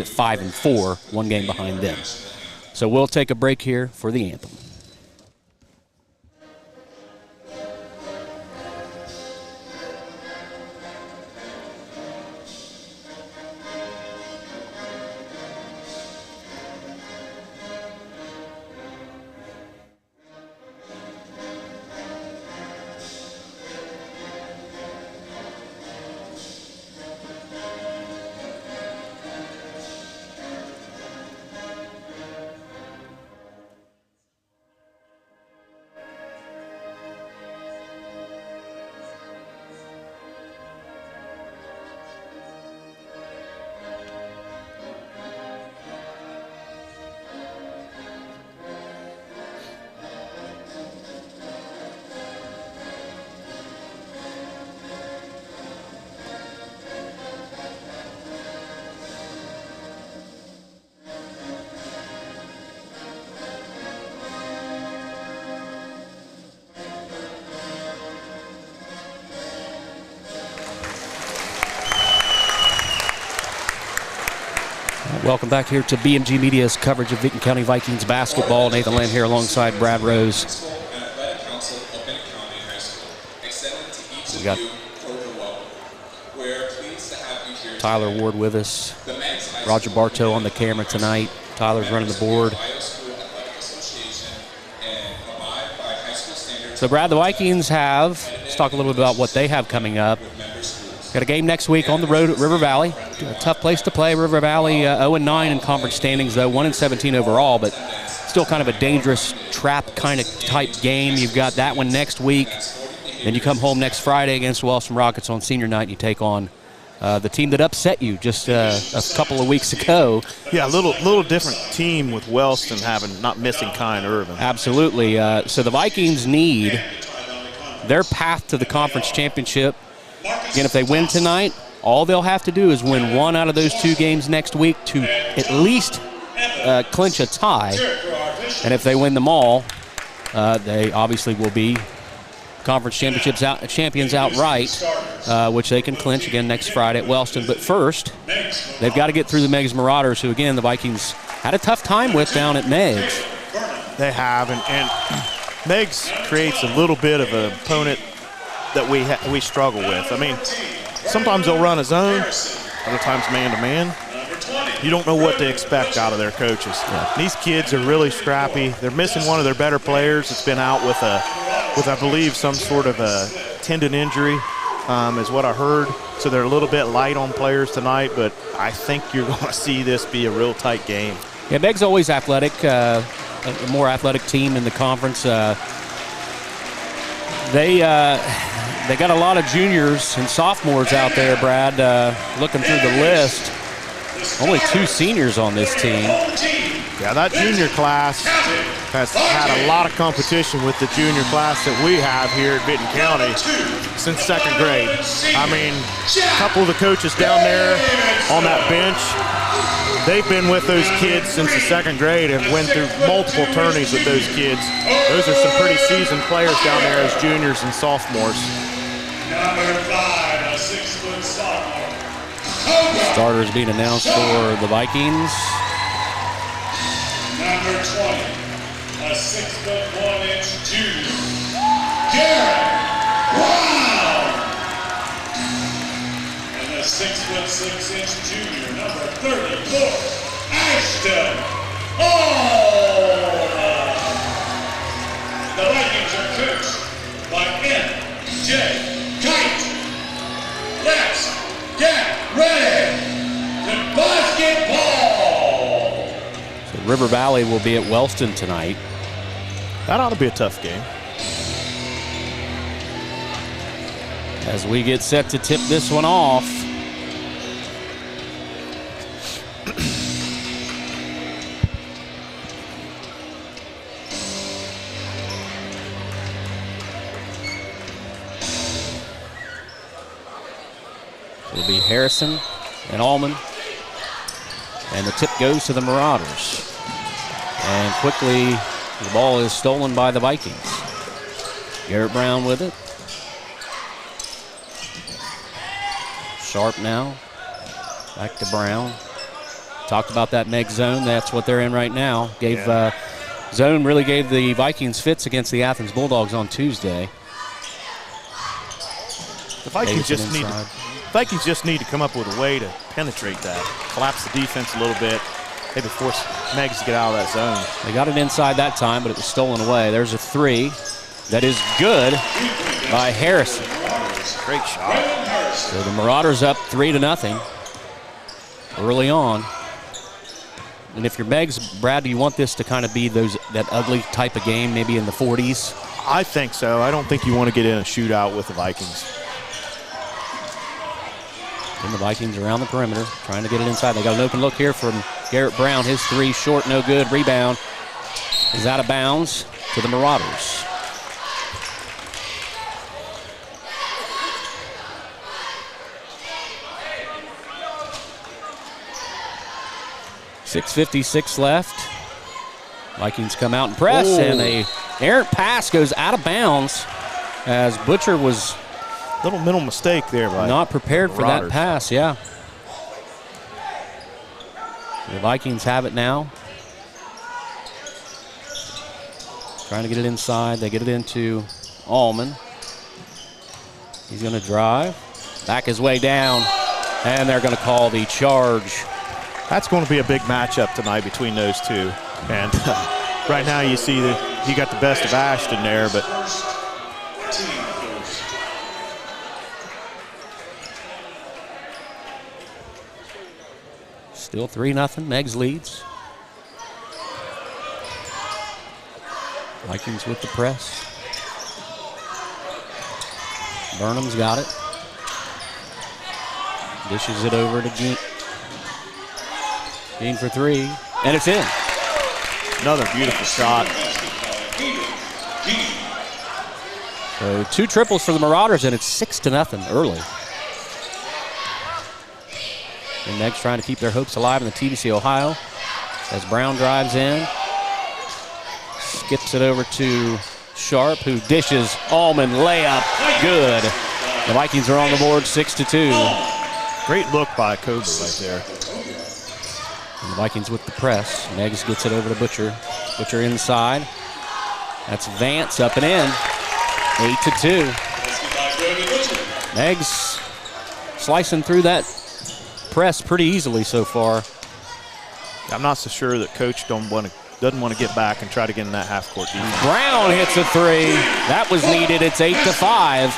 at 5-4, one game behind them. So we'll take a break here for the anthem. Welcome back here to BMG Media's coverage of Vinton County Vikings basketball. Nathan Lamb here alongside Brad Rose. We got Tyler Ward with us. Roger Bartow on the camera tonight. Tyler's running the board. So, Brad, the Vikings let's talk a little bit about what they have coming up. Got a game next week on the road at River Valley. A tough place to play. River Valley 0-9 in conference standings, though, 1-17 overall, but still kind of a dangerous trap kind of type game. You've got that one next week. Then you come home next Friday against Wellston Rockets on senior night, and you take on the team that upset you just a couple of weeks ago. Yeah, a little different team with Wellston not missing Kai and Irvin. Absolutely. So the Vikings need their path to the conference championship. Again, if they win tonight, all they'll have to do is win one out of those two games next week to at least clinch a tie. And if they win them all, they obviously will be conference champions outright, which they can clinch again next Friday at Wellston. But first, they've got to get through the Meigs Marauders, who, again, the Vikings had a tough time with down at Meigs. They have, and Meigs creates a little bit of an opponent that we struggle with. I mean, sometimes they'll run a zone, other times man-to-man. You don't know what to expect out of their coaches. Yeah. These kids are really scrappy. They're missing one of their better players that's been out with I believe, some sort of a tendon injury, is what I heard. So they're a little bit light on players tonight, but I think you're going to see this be a real tight game. Yeah, Meigs always athletic, a more athletic team in the conference. They got a lot of juniors and sophomores out there, Brad, looking through the list. Only two seniors on this team. Yeah, that junior class has had a lot of competition with the junior class that we have here at Vinton County since second grade. I mean, a couple of the coaches down there on that bench, they've been with those kids since the second grade and went through multiple tourneys with those kids. Those are some pretty seasoned players down there as juniors and sophomores. Number 5, a 6-foot sophomore. Starters being announced for the Vikings. Number 20, a 6-foot 1-inch junior, Garrett Brown. And a 6-foot 6-inch junior, number 34, Ashton Hall. The Vikings are coached by M.J. Kite. Let's get ready to basketball. So River Valley will be at Wellston tonight. That ought to be a tough game. As we get set to tip this one off. It'll be Harrison and Allman. And the tip goes to the Marauders. And quickly, the ball is stolen by the Vikings. Garrett Brown with it. Sharp now. Back to Brown. Talked about that Meigs zone. That's what they're in right now. Zone really gave the Vikings fits against the Athens Bulldogs on Tuesday. The Vikings just need to come up with a way to penetrate that, collapse the defense a little bit, maybe force Meigs to get out of that zone. They got it inside that time, but it was stolen away. There's a three. That is good by Harrison. Great shot. So the Marauders up 3-0 early on. And if you're Meigs, Brad, do you want this to kind of be that ugly type of game, maybe in the 40s? I think so. I don't think you want to get in a shootout with the Vikings. And the Vikings around the perimeter, trying to get it inside. They got an open look here from Garrett Brown. His three short, no good. Rebound is out of bounds to the Marauders. .6:56 left. Vikings come out and press, and a errant pass goes out of bounds as Butcher was little mental mistake there by not prepared for that pass, yeah. The Vikings have it now. Trying to get it inside. They get it into Allman. He's going to drive. Back his way down, and they're going to call the charge. That's going to be a big matchup tonight between those two. And right now you see that he got the best of Ashton there, but still 3-0. Meigs leads. Vikings with the press. Burnham's got it. Dishes it over to Gene. Gene for three, and it's in. Another beautiful shot. So 2 triples for the Marauders, and it's 6-0 early. And Meigs trying to keep their hopes alive in the TBC Ohio as Brown drives in. Skips it over to Sharp, who dishes. Allman layup, good. The Vikings are on the board 6-2. Great look by Kober right there. And the Vikings with the press. Meigs gets it over to Butcher. Butcher inside. That's Vance up and in. 8-2. Meigs slicing through that press pretty easily so far. I'm not so sure that Coach doesn't want to get back and try to get in that half-court defense. Brown hits a three. That was needed. It's 8-5.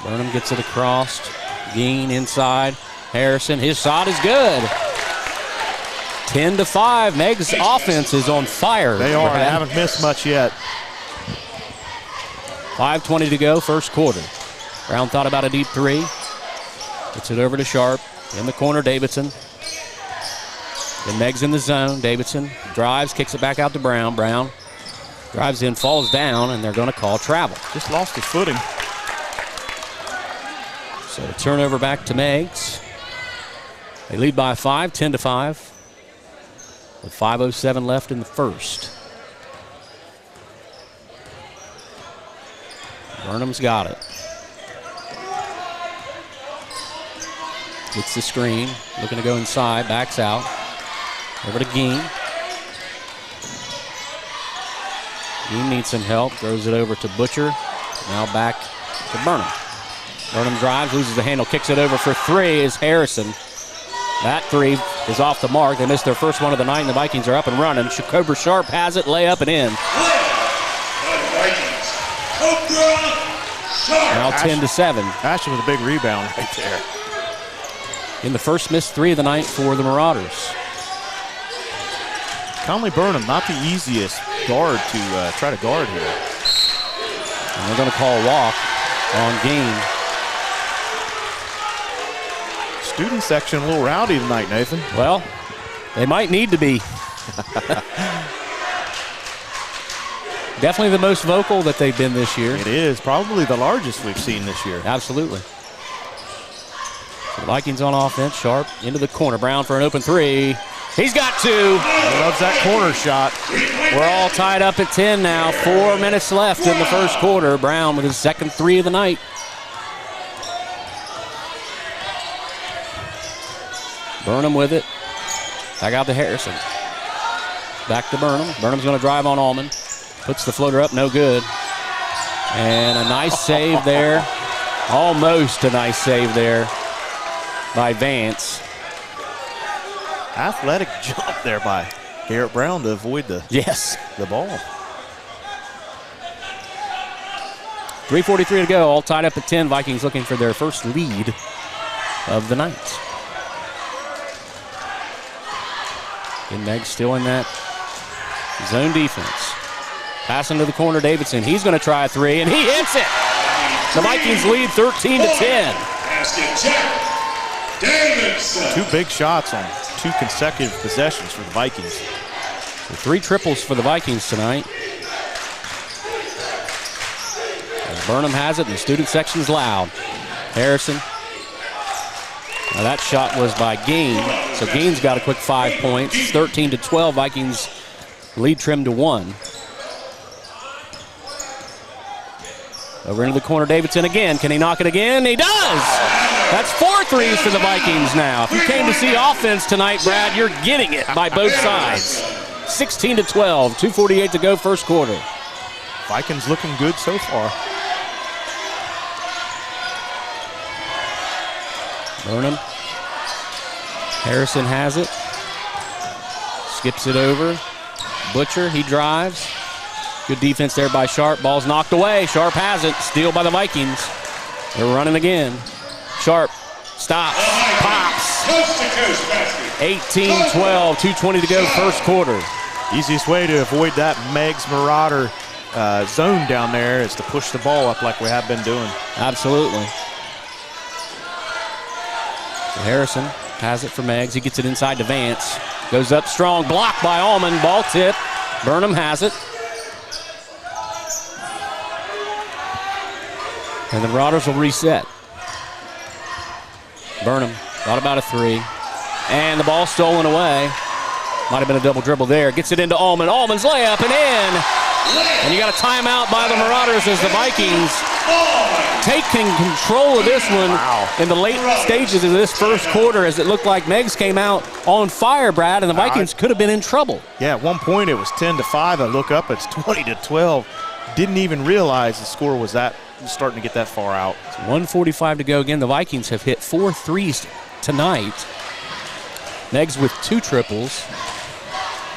Burnham gets it across. Geen inside. Harrison, his shot is good. 10-5. Meigs' offense is on fire. They are. They haven't missed much yet. 5:20 to go, first quarter. Brown thought about a deep three. Gets it over to Sharp. In the corner, Davidson. Then Meigs in the zone. Davidson drives, kicks it back out to Brown. Brown drives in, falls down, and they're going to call travel. Just lost his footing. So turnover back to Meigs. They lead by 5, 10-5. With 5:07 left in the first. Burnham's got it. Gets the screen, looking to go inside, backs out. Over to Geen. Geen needs some help, throws it over to Butcher. Now back to Burnham. Burnham drives, loses the handle, kicks it over for three is Harrison. That three is off the mark. They missed their first one of the night, and the Vikings are up and running. Cobra Sharp has it, layup and in. Now 10-7. Ashton with a big rebound right there. In the first missed three of the night for the Marauders. Conley Burnham, not the easiest guard to try to guard here. And they're going to call a walk on Geen. Student section a little rowdy tonight, Nathan. Well, they might need to be. Definitely the most vocal that they've been this year. It is probably the largest we've seen this year. Absolutely. So the Vikings on offense. Sharp into the corner. Brown for an open three. He's got two. He loves that corner shot. We're all tied up at 10 now. 4 minutes left in the first quarter. Brown with his second three of the night. Burnham with it. Back out to Harrison. Back to Burnham. Burnham's going to drive on Allman. Puts the floater up, no good. And a nice save there. Almost a nice save there by Vance. Athletic jump there by Garrett Brown to avoid the ball. 3:43 to go, all tied up at 10. Vikings looking for their first lead of the night. And Meigs still in that zone defense. Passing to the corner, Davidson. He's going to try a three, and he hits it. The Vikings lead 13-10. Two big shots on 2 consecutive possessions for the Vikings. So 3 triples for the Vikings tonight. And Burnham has it, and the student section's loud. Harrison. Now that shot was by Gain. So Gain's got a quick 5 points. 13-12. Vikings lead trimmed to 1. Over into the corner, Davidson again. Can he knock it again? He does! That's 4 threes for the Vikings now. If you came to see offense tonight, Brad, you're getting it by both sides. 16-12, 2:48 to go, first quarter. Vikings looking good so far. Burnham. Harrison has it. Skips it over. Butcher, he drives. Good defense there by Sharp. Ball's knocked away. Sharp has it. Steal by the Vikings. They're running again. Sharp stops. Pops. 18-12, 2:20 to go, first quarter. Easiest way to avoid that Meigs Marauder zone down there is to push the ball up like we have been doing. Absolutely. So Harrison has it for Meigs. He gets it inside to Vance. Goes up strong. Blocked by Allman. Ball tip. Burnham has it. And the Marauders will reset. Burnham thought about a 3. And the ball stolen away. Might have been a double dribble there. Gets it into Allman. Allman's layup and in. And you got a timeout by the Marauders as the Vikings taking control of this one in the late stages of this first quarter, as it looked like Meigs came out on fire, Brad, and the Vikings could have been in trouble. Yeah, at one point it was 10-5. I look up, it's 20-12. Didn't even realize the score was starting to get that far out. 1:45 to go. Again, the Vikings have hit 4 threes tonight. Meigs with 2 triples.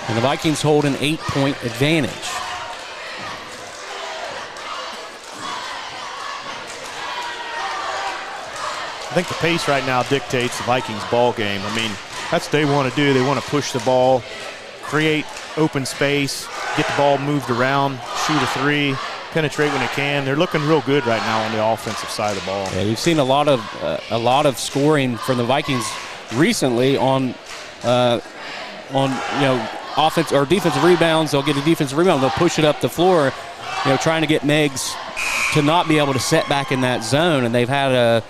And the Vikings hold an 8-point advantage. I think the pace right now dictates the Vikings ball game. I mean, that's what they want to do. They want to push the ball, create open space, get the ball moved around, shoot a 3, penetrate when they can. They're looking real good right now on the offensive side of the ball. Yeah, we've seen a lot of scoring from the Vikings recently on offense or defensive rebounds. They'll get a defensive rebound. They'll push it up the floor, trying to get Meigs to not be able to set back in that zone. And they've had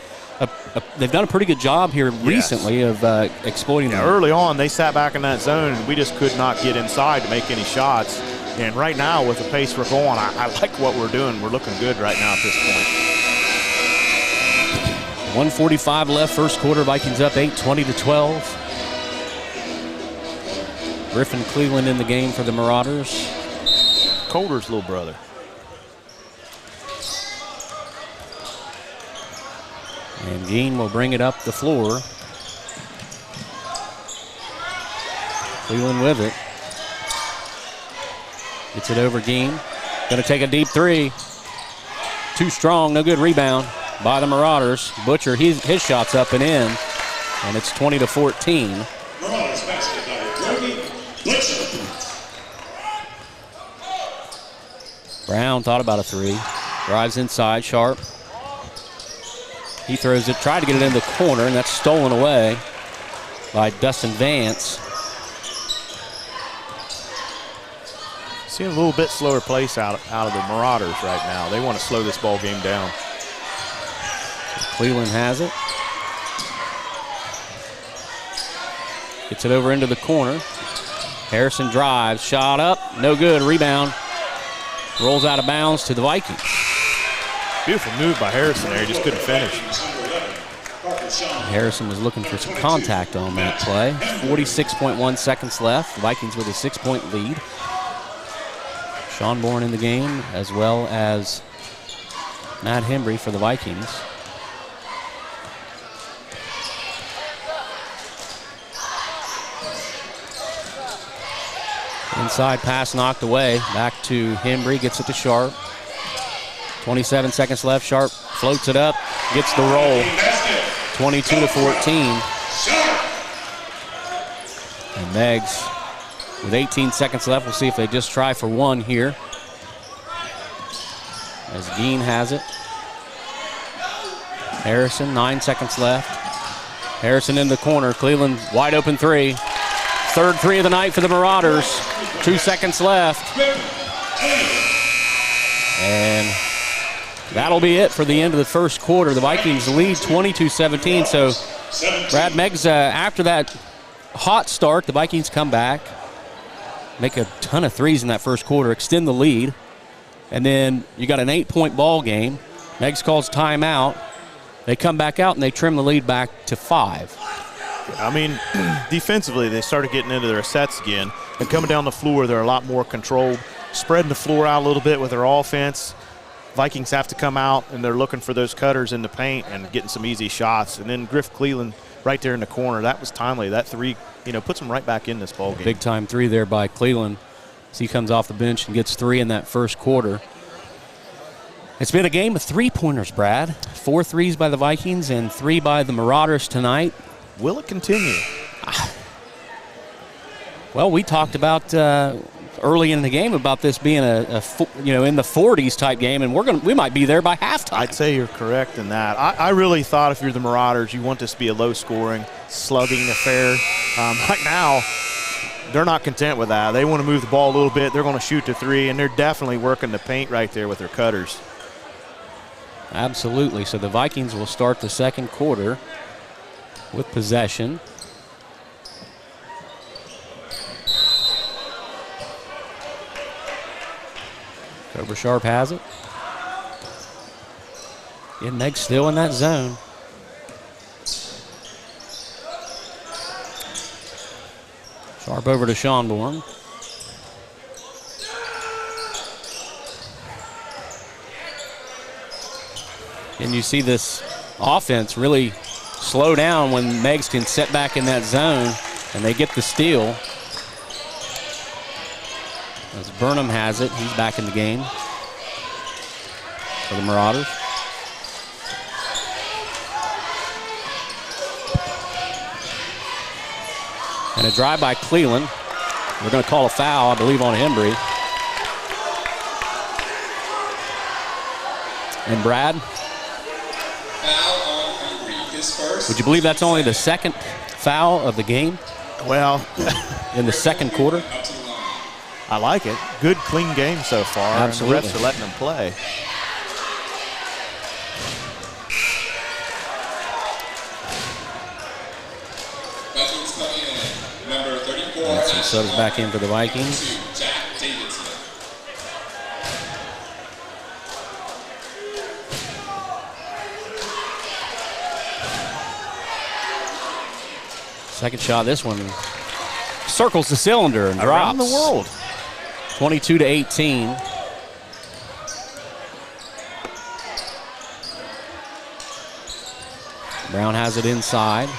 they've done a pretty good job here recently of exploiting that. Early on, they sat back in that zone, and we just could not get inside to make any shots. And right now, with the pace we're going, I like what we're doing. We're looking good right now at this point. 1:45 left, first quarter. Vikings up 8, 20-12. Griffin Cleveland in the game for the Marauders. Coulter's little brother. And Geen will bring it up the floor. Cleveland with it. Gets it over Geen. Going to take a deep 3. Too strong, no good rebound by the Marauders. Butcher, his shot's up and in. And it's 20-14. Marauders basket by Brody Butcher. Brown thought about a 3. Drives inside, Sharp. He throws it, tried to get it in the corner, and that's stolen away by Dustin Vance. Seeing a little bit slower pace out of the Marauders right now. They want to slow this ball game down. Cleveland has it. Gets it over into the corner. Harrison drives, shot up, no good, rebound. Rolls out of bounds to the Vikings. Beautiful move by Harrison there, he just couldn't finish. Harrison was looking for some contact on that play. 46.1 seconds left. The Vikings with a 6-point lead. Schonborn in the game, as well as Matt Hembry for the Vikings. Inside pass knocked away. Back to Hembry, gets it to Sharp. 27 seconds left. Sharp floats it up, gets the roll. 22-14. And Meigs with 18 seconds left. We'll see if they just try for one here. As Geen has it. Harrison, 9 seconds left. Harrison in the corner. Cleveland wide open three. Third three of the night for the Marauders. 2 seconds left. And that'll be it for the end of the first quarter. The Vikings lead 22-17. So Brad Meigs, after that hot start, the Vikings come back, make a ton of threes in that first quarter, extend the lead, and then you got an 8-point ball game. Meigs calls timeout. They come back out and they trim the lead back to 5. I mean, defensively, they started getting into their sets again. And coming down the floor, they're a lot more controlled, spreading the floor out a little bit with their offense. Vikings have to come out, and they're looking for those cutters in the paint and getting some easy shots. And then Griff Cleveland right there in the corner, that was timely. That three, puts them right back in this ball game. Big-time three there by Cleveland as he comes off the bench and gets 3 in that first quarter. It's been a game of three-pointers, Brad. 4 threes by the Vikings and 3 by the Marauders tonight. Will it continue? Well, we talked about early in the game about this being in the 40s type game, and we might be there by halftime. I'd say you're correct in that. I really thought if you're the Marauders, you want this to be a low-scoring, slugging affair. Right now, they're not content with that. They want to move the ball a little bit. They're going to shoot the 3, and they're definitely working the paint right there with their cutters. Absolutely. So the Vikings will start the second quarter with possession. Cobra Sharp has it. And Meigs still in that zone. Sharp over to Schonborn. And you see this offense really slow down when Meigs can set back in that zone, and they get the steal. As Burnham has it, he's back in the game for the Marauders. And a drive by Cleveland. We're going to call a foul, I believe, on Hembry. And Brad? Would you believe that's only the second foul of the game? Well, in the second quarter? I like it. Good, clean game so far. Absolutely. And the refs are letting them play. So it's back in for the Vikings. Second shot, this one circles the cylinder and drops. Around the world. 22-18. Brown has it inside.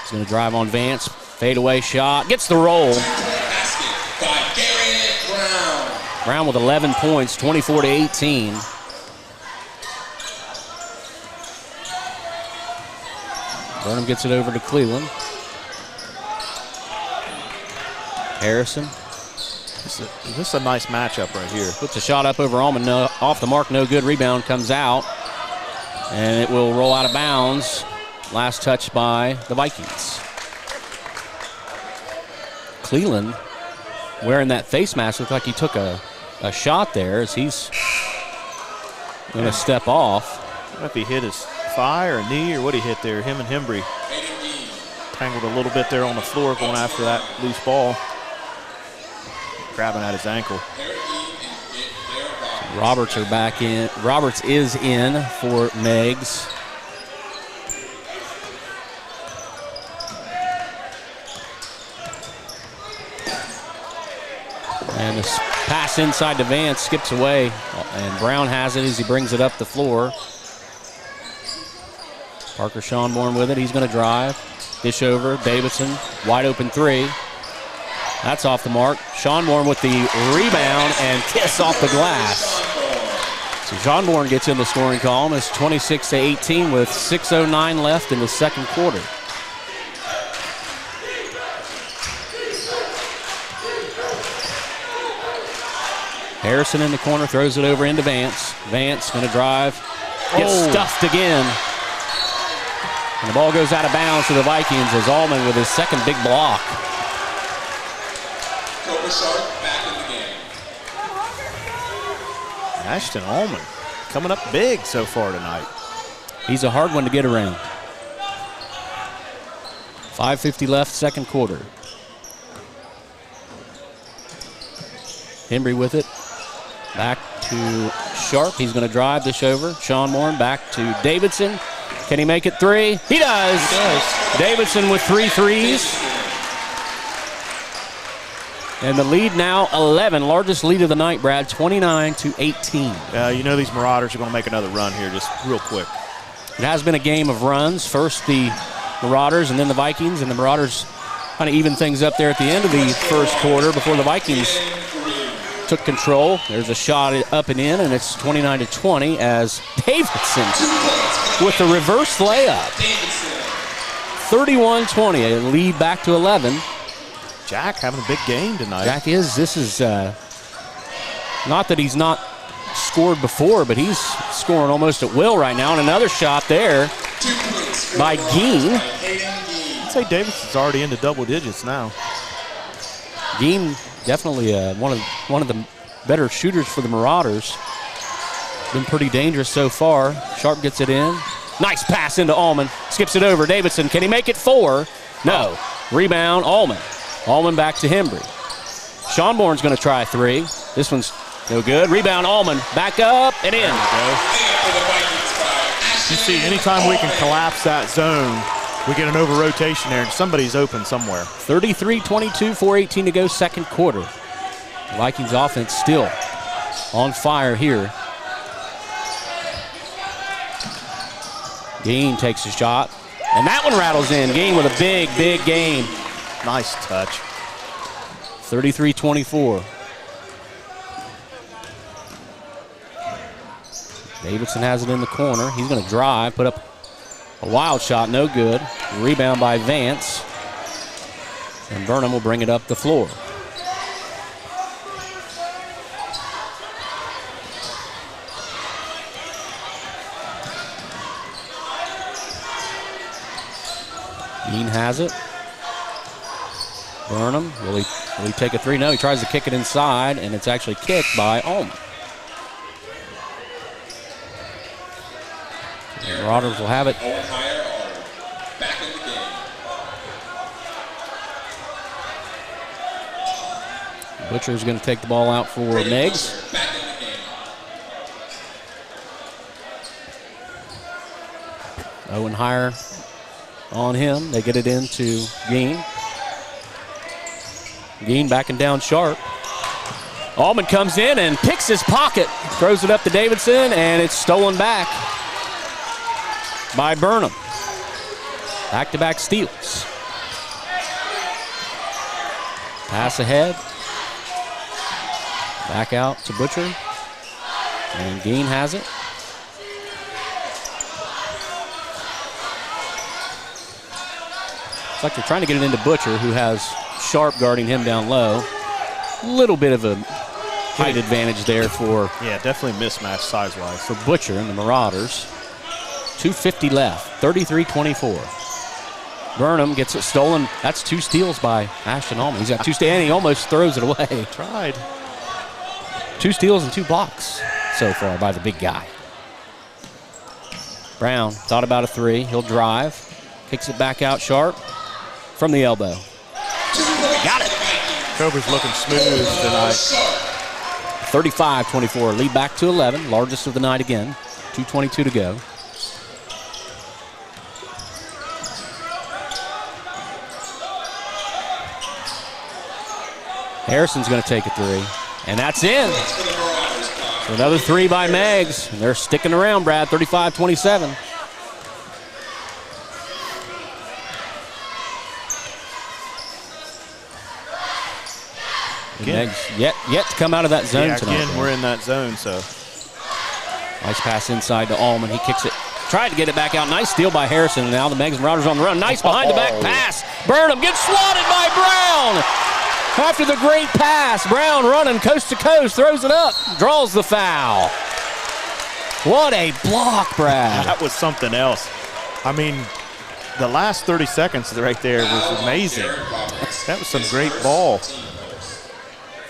He's going to drive on Vance. Fadeaway shot. Gets the roll. Brown with 11 points, 24-18. Burnham gets it over to Cleveland. Harrison. This is a nice matchup right here. Puts a shot up over Allman. No, off the mark, no good. Rebound comes out. And it will roll out of bounds. Last touch by the Vikings. Cleveland wearing that face mask. Looked like he took a shot there as he's going to step off. I don't know if he hit his thigh or knee or what he hit there. Him and Hembry tangled a little bit there on the floor going after that loose ball. Grabbing at his ankle. Roberts are back in. Roberts is in for Meigs. And this pass inside to Vance skips away, and Brown has it as he brings it up the floor. Parker Schonborn with it. He's going to drive. Dish over. Davidson, wide open three. That's off the mark. Schonborn with the rebound and kiss off the glass. So Schonborn gets in the scoring column. It's 26-18 with 6:09 left in the second quarter. Harrison in the corner, throws it over into Vance. Vance going to drive, gets stuffed again. And the ball goes out of bounds to the Vikings as Allman with his second big block. Back in the game. Ashton Allman coming up big so far tonight. He's a hard one to get around. 5:50 left, second quarter. Hembry with it. Back to Sharp. He's going to drive, dish over. Schonborn back to Davidson. Can he make it three? He does. He does. Davidson with 3 threes. And the lead now 11. Largest lead of the night, Brad, 29-18. You know these Marauders are going to make another run here just real quick. It has been a game of runs. First the Marauders and then the Vikings. And the Marauders kind of even things up there at the end of the first quarter before the Vikings took control. There's a shot up and in, and it's 29-20 as Davidson with the reverse layup. 31-20, a lead back to 11. Jack having a big game tonight. Jack is. This is not that he's not scored before, but he's scoring almost at will right now. And another shot there by Geen. I'd say Davidson's already into double digits now. Geen definitely one of the better shooters for the Marauders. Been pretty dangerous so far. Sharp gets it in. Nice pass into Allman. Skips it over. Davidson, can he make it 4? No. Rebound, Allman. Allman back to Hembry. Schonborn's going to try 3. This one's no good. Rebound, Allman. Back up and in. You see, anytime we can collapse that zone, we get an over-rotation there, and somebody's open somewhere. 33-22, 4:18 to go, second quarter. The Vikings offense still on fire here. Geen takes a shot, and that one rattles in. Geen with a big, big game. Nice touch. 33-24. Davidson has it in the corner. He's going to drive, put up a wild shot, no good. Rebound by Vance. And Burnham will bring it up the floor. Geen has it. Burnham, will he take a 3? No, he tries to kick it inside, and it's actually kicked by Allman. The Marauders will have it. Back in the game. Butcher's going to take the ball out for Meigs. Back in the game. Owen Hire on him. They get it into Geen. Geen backing down Sharp. Allman comes in and picks his pocket. Throws it up to Davidson, and it's stolen back by Burnham. Back-to-back steals. Pass ahead. Back out to Butcher. And Geen has it. It's like they're trying to get it into Butcher, who has Sharp guarding him down low. A little bit of a height advantage there for Yeah, definitely mismatched size-wise. for Butcher and the Marauders. 2:50 left, 33-24. Burnham gets it stolen. That's 2 steals by Ashton Allman. He's got 2 steals, and he almost throws it away. Tried. 2 steals and 2 blocks so far by the big guy. Brown thought about a 3. He'll drive. Kicks it back out Sharp from the elbow. Got it. Cobra's looking smooth tonight. 35-24. Lead back to 11. Largest of the night again. 2:22 to go. Harrison's going to take a three, and that's in. So another three by Meigs, and they're sticking around, Brad, 35-27. Meigs yet to come out of that zone tonight. Again, we're in that zone, so. Nice pass inside to Allman. He kicks it. Tried to get it back out. Nice steal by Harrison. Now the Meigs Marauders on the run. Nice behind-the-back pass. Burnham gets swatted by Brown. After the great pass, Brown running coast to coast, throws it up, draws the foul. What a block, Brad. That was something else. I mean, the last 30 seconds right there was amazing. That was some great ball.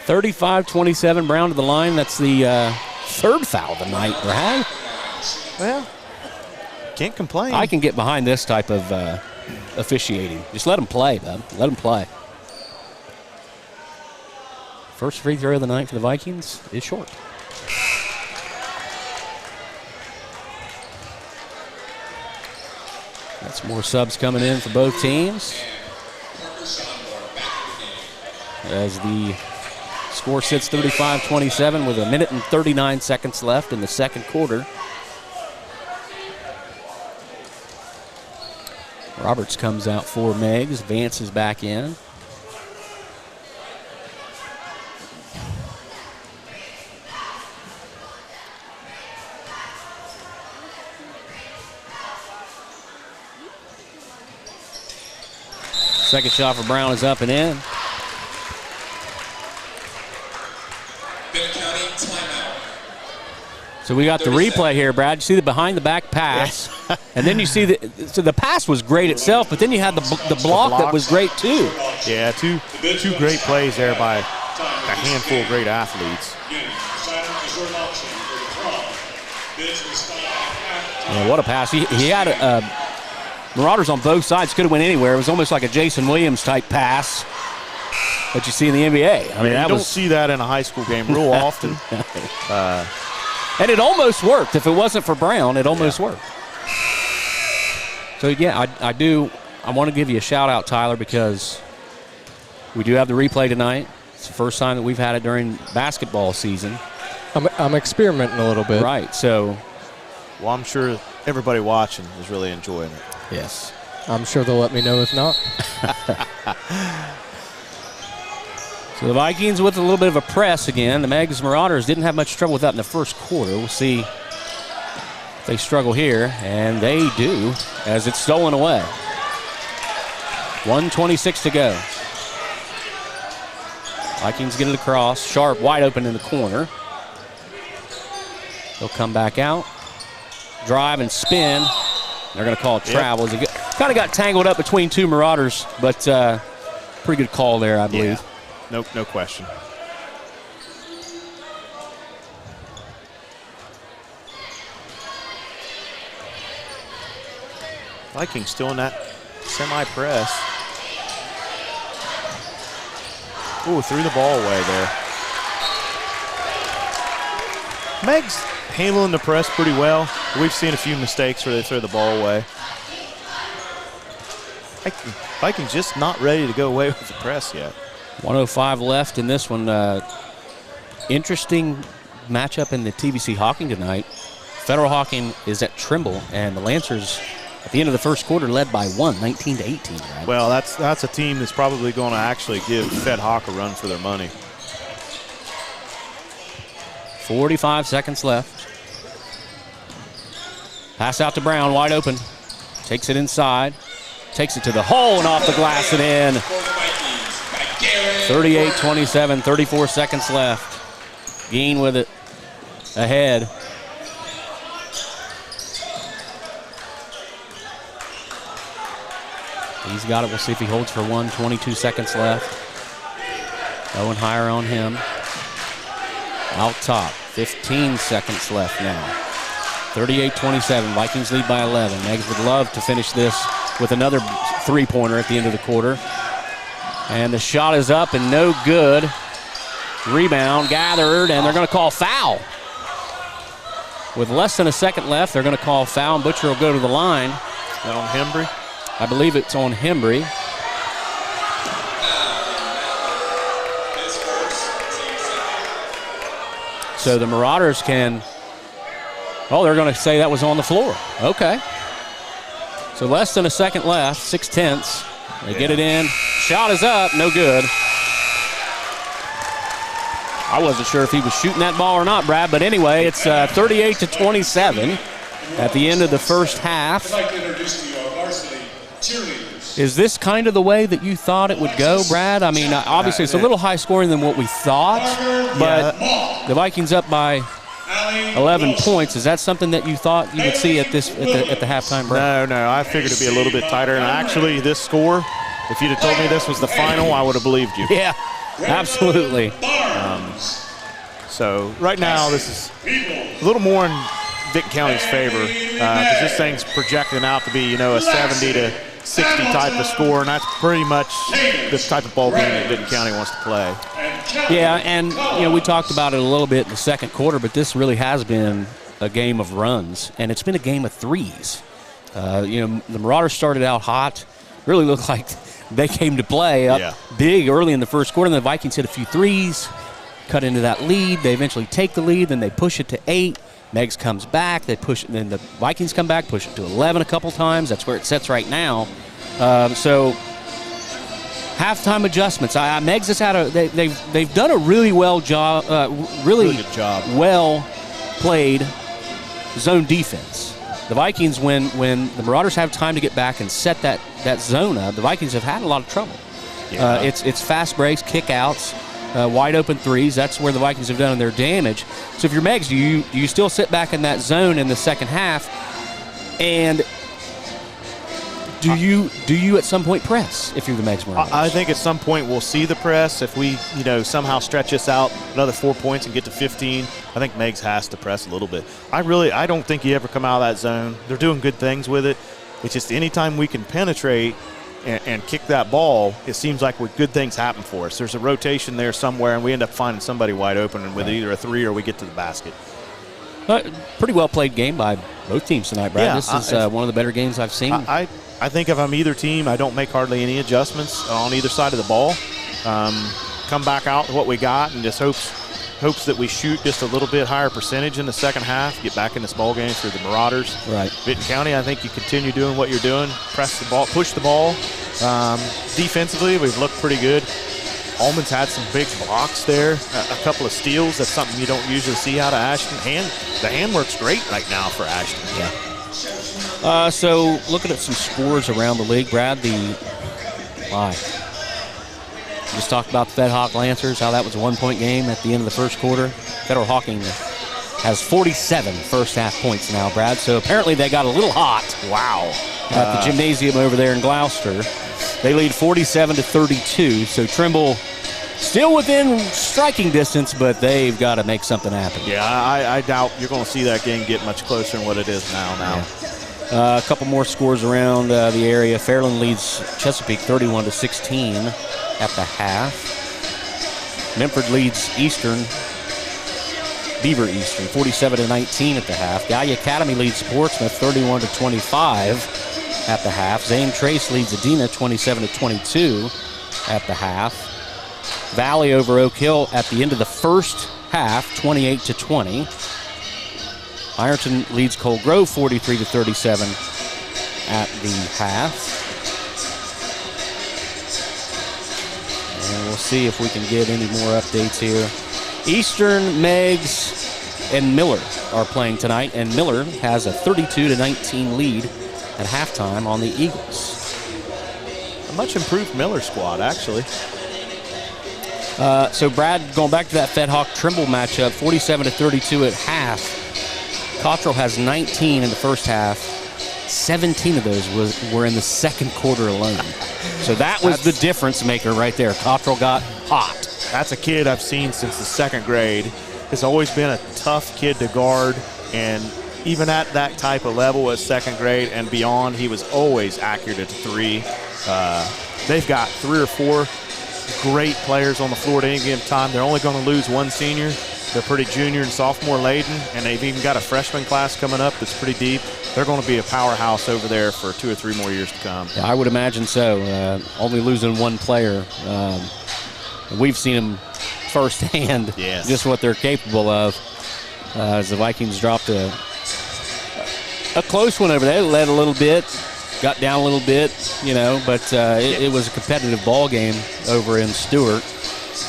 35-27, Brown to the line. That's the third foul of the night, Brad. Well, can't complain. I can get behind this type of officiating. Just let them play, bud. Let them play. First free throw of the night for the Vikings is short. That's more subs coming in for both teams. As the score sits 35-27 with 1 minute and 39 seconds left in the second quarter. Roberts comes out for Meigs. Vance is back in. Second shot for Brown is up and in. So we got the replay here, Brad. You see the behind-the-back pass, and then you see the pass was great itself, but then you had the block that was great too. Yeah, two great plays there by a handful of great athletes. Yeah, what a pass! He had Marauders on both sides, could have went anywhere. It was almost like a Jason Williams type pass that you see in the NBA. I mean, you don't see that in a high school game real often. And it almost worked. If it wasn't for Brown, it almost worked. So, yeah, I want to give you a shout-out, Tyler, because we do have the replay tonight. It's the first time that we've had it during basketball season. I'm experimenting a little bit. Right, so. Well, I'm sure everybody watching is really enjoying it. Yes. I'm sure they'll let me know if not. So the Vikings with a little bit of a press again. The Meigs Marauders didn't have much trouble with that in the first quarter. We'll see if they struggle here, and they do, as it's stolen away. 1:26 to go. Vikings get it across. Sharp wide open in the corner. They'll come back out. Drive and spin. They're going to call travel. Yep. Kind of got tangled up between two Marauders, but pretty good call there, I believe. Yeah. Nope, no question. Vikings still in that semi-press. Ooh, threw the ball away there. Meigs handling the press pretty well. We've seen a few mistakes where they throw the ball away. Vikings just not ready to go away with the press yet. 1:05 left in this one. Interesting matchup in the TBC Hawking tonight. Federal Hawking is at Trimble, and the Lancers at the end of the first quarter led by 19-18. Right? Well, that's a team that's probably going to actually give Fed Hawk a run for their money. 45 seconds left. Pass out to Brown, wide open. Takes it inside. Takes it to the hole and off the glass and in. 38-27, 34 seconds left. Geen with it ahead. He's got it. We'll see if he holds for one. 22 seconds left. Going higher on him. Out top. 15 seconds left now. 38-27. Vikings lead by 11. Meigs would love to finish this with another three-pointer at the end of the quarter. And the shot is up and no good. Rebound gathered, and they're going to call foul. With less than a second left, they're going to call foul, and Butcher will go to the line. Is that on Hembry? I believe it's on Hembry. So the Marauders can, they're going to say that was on the floor. Okay. So less than a second left, 6/10. They get it in. Shot is up, no good. I wasn't sure if he was shooting that ball or not, Brad, but anyway, it's 38-27 at the end of the first half. I'd like to introduce to you our varsity cheerleaders. Is this kind of the way that you thought it would go, Brad? I mean, obviously it's a little high scoring than what we thought, but the Vikings up by 11 points. Is that something that you thought you would see at the halftime, Brad? No, I figured it'd be a little bit tighter. And actually, this score, if you'd have told me this was the final, I would have believed you. Yeah, absolutely. So right now, this is a little more in Vinton County's favor because this thing's projecting out to be, a 70 to 60 type of score, and that's pretty much the type of ball game that Vinton County wants to play. Yeah, and we talked about it a little bit in the second quarter, but this really has been a game of runs, and it's been a game of threes. The Marauders started out hot, really looked like they came to play up big early in the first quarter, and the Vikings hit a few threes, cut into that lead. They eventually take the lead, then they push it to 8. Meigs comes back, they push it, then the Vikings come back, push it to 11 a couple times. That's where it sits right now. So halftime adjustments. Meigs has had they've done a really good job, well played zone defense. The Vikings, when the Marauders have time to get back and set that zone up, the Vikings have had a lot of trouble. Yeah. It's fast breaks, kick-outs, wide open threes. That's where the Vikings have done their damage. So if you're Meigs, do you still sit back in that zone in the second half? And do you at some point press if you're the Meigs Marauders? I think at some point we'll see the press. If we somehow stretch this out another 4 points and get to 15, I think Meigs has to press a little bit. I don't think you ever come out of that zone. They're doing good things with it. It's just anytime we can penetrate and kick that ball, it seems like good things happen for us. There's a rotation there somewhere, and we end up finding somebody wide open with either a three or we get to the basket. Pretty well played game by both teams tonight, Brad. Yeah, this is one of the better games I've seen. I think if I'm either team, I don't make hardly any adjustments on either side of the ball. Come back out with what we got and just hopes that we shoot just a little bit higher percentage in the second half, get back in this ball game for the Marauders. Right. Vinton County, I think you continue doing what you're doing, press the ball, push the ball. Defensively, we've looked pretty good. Allman's had some big blocks there, a couple of steals. That's something you don't usually see out of Ashton. The handwork's great right now for Ashton. Yeah. So looking at some scores around the league, Brad, just talked about the Fed Hawk Lancers, how that was a 1-point game at the end of the first quarter. Federal Hawking has 47 first half points now, Brad. So apparently they got a little hot. Wow. At the gymnasium over there in Gloucester. They lead 47-32. So Trimble still within striking distance, but they've got to make something happen. Yeah, I doubt you're going to see that game get much closer than what it is now. Yeah. A couple more scores around the area. Fairland leads Chesapeake 31-16 at the half. Memphis leads Beaver Eastern 47-19 at the half. Gallia Academy leads Portsmouth 31-25 at the half. Zane Trace leads Adena 27-22 at the half. Valley over Oak Hill at the end of the first half 28-20. Ironton leads Cole Grove 43-37 at the half. And we'll see if we can get any more updates here. Eastern, Meigs, and Miller are playing tonight, and Miller has a 32-19 lead at halftime on the Eagles. A much improved Miller squad, actually. So Brad, going back to that Fed Hawk Trimble matchup, 47-32 at half. Cottrell has 19 in the first half. 17 of those were in the second quarter alone. So that was the difference maker right there. Cottrell got hot. That's a kid I've seen since the second grade. Has always been a tough kid to guard, and even at that type of level at second grade and beyond, he was always accurate at the three. They've got 3 or 4 great players on the floor at any given time. They're only going to lose one senior. They're pretty junior and sophomore laden, and they've even got a freshman class coming up that's pretty deep. They're going to be a powerhouse over there for 2 or 3 more years to come. Yeah, I would imagine so. Only losing one player. We've seen them firsthand, just what they're capable of. as the Vikings dropped a close one over there. Led a little bit, got down a little bit, but it was a competitive ball game over in Stewart.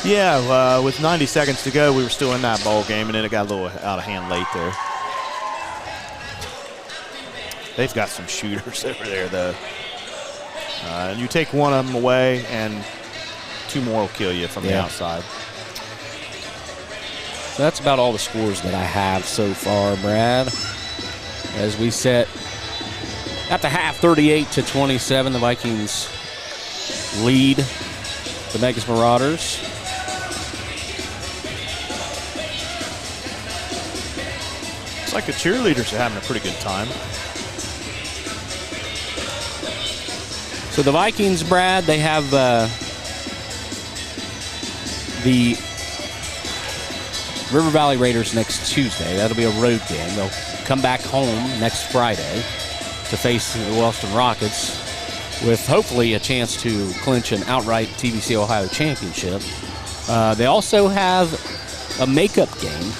Yeah, with 90 seconds to go, we were still in that ball game, and then it got a little out of hand late there. They've got some shooters over there, though. And you take one of them away, and 2 more will kill you from the outside. So that's about all the scores that I have so far, Brad. As we set at the half, 38-27, the Vikings lead the Meigs Marauders. Looks like the cheerleaders are having a pretty good time. So the Vikings, Brad, they have the River Valley Raiders next Tuesday. That'll be a road game. They'll come back home next Friday to face the Wellston Rockets with hopefully a chance to clinch an outright TVC Ohio championship. They also have a makeup game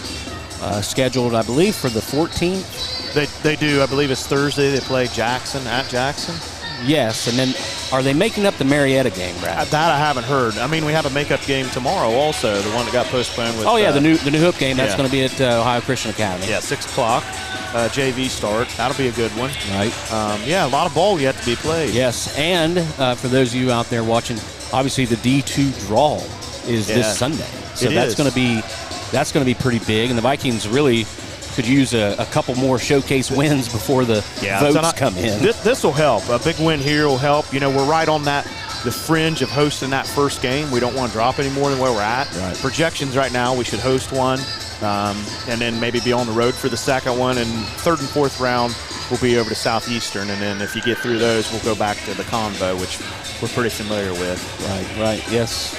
scheduled, I believe, for the 14th. They do. I believe it's Thursday. They play Jackson at Jackson. Yes, and then are they making up the Marietta game, Brad? That I haven't heard. I mean, we have a makeup game tomorrow also, the one that got postponed with. Oh, yeah, the new hoop game. That's going to be at Ohio Christian Academy. Yeah, 6 o'clock. JV start. That'll be a good one. Right. Yeah, a lot of ball yet to be played. Yes, and for those of you out there watching, obviously the D2 draw is this Sunday. So that's going to be pretty big, and the Vikings really could use a couple more showcase wins before the votes come in. This will help. A big win here will help. We're right on the fringe of hosting that first game. We don't want to drop any more than where we're at. Right. Projections right now, we should host one, and then maybe be on the road for the second one. And third and fourth round, we'll be over to Southeastern. And then if you get through those, we'll go back to the Convo, which we're pretty familiar with. Right, yes.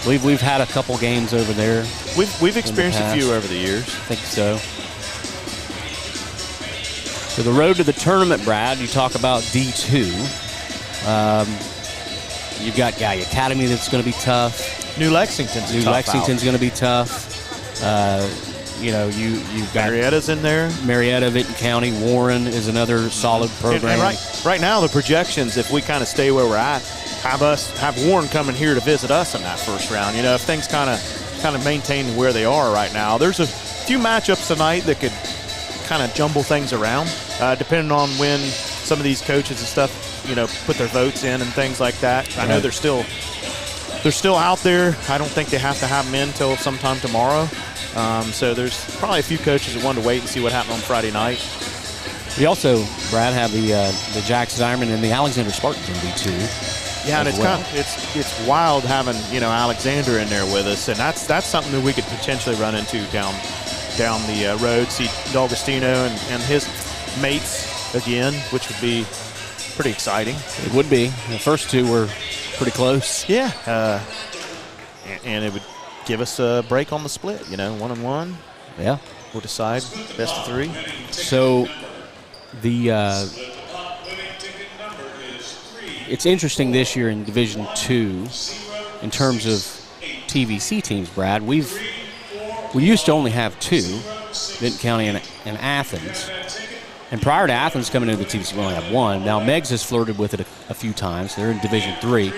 We've had a couple games over there. We've experienced a few over the years. I think so. So the road to the tournament, Brad, you talk about D2. You've got Guy Academy that's going to be tough. New Lexington's going to be tough. You've got Marietta's in there. Marietta, Vinton County, Warren is another solid program. And right now, the projections, if we kind of stay where we're at, have Warren coming here to visit us in that first round. If things kind of maintain where they are right now, there's a few matchups tonight that could kind of jumble things around, depending on when some of these coaches and stuff, put their votes in and things like that. I know they're still out there. I don't think they have to have them in until sometime tomorrow. So there's probably a few coaches that want to wait and see what happened on Friday night. We also, Brad, have the Jackson Diamond and the Alexander Spartans in D2. Yeah, and it's wild having Alexander in there with us, and that's something that we could potentially run into down the road. See D'Agostino and his mates again, which would be pretty exciting. It would be. The first two were pretty close. Yeah, and it would give us a break on the split. 1-1. Yeah, we'll decide best of 3. So it's interesting this year in Division II in terms of TVC teams, Brad. We used to only have 2, Vinton County and Athens. And prior to Athens coming into the TVC, we only have 1. Now, Meigs has flirted with it a few times. They're in Division III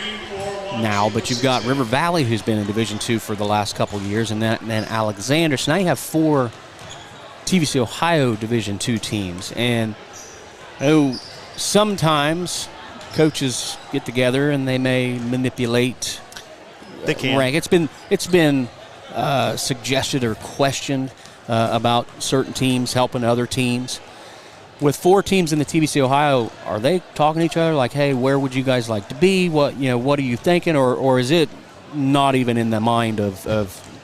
now. But you've got River Valley, who's been in Division II for the last couple of years, and then Alexander. So now you have 4 TVC Ohio Division II teams. And sometimes coaches get together and they may manipulate rank. It's been suggested or questioned about certain teams helping other teams. With 4 teams in the TVC Ohio, are they talking to each other like, hey, where would you guys like to be? What are you thinking? Or is it not even in the mind of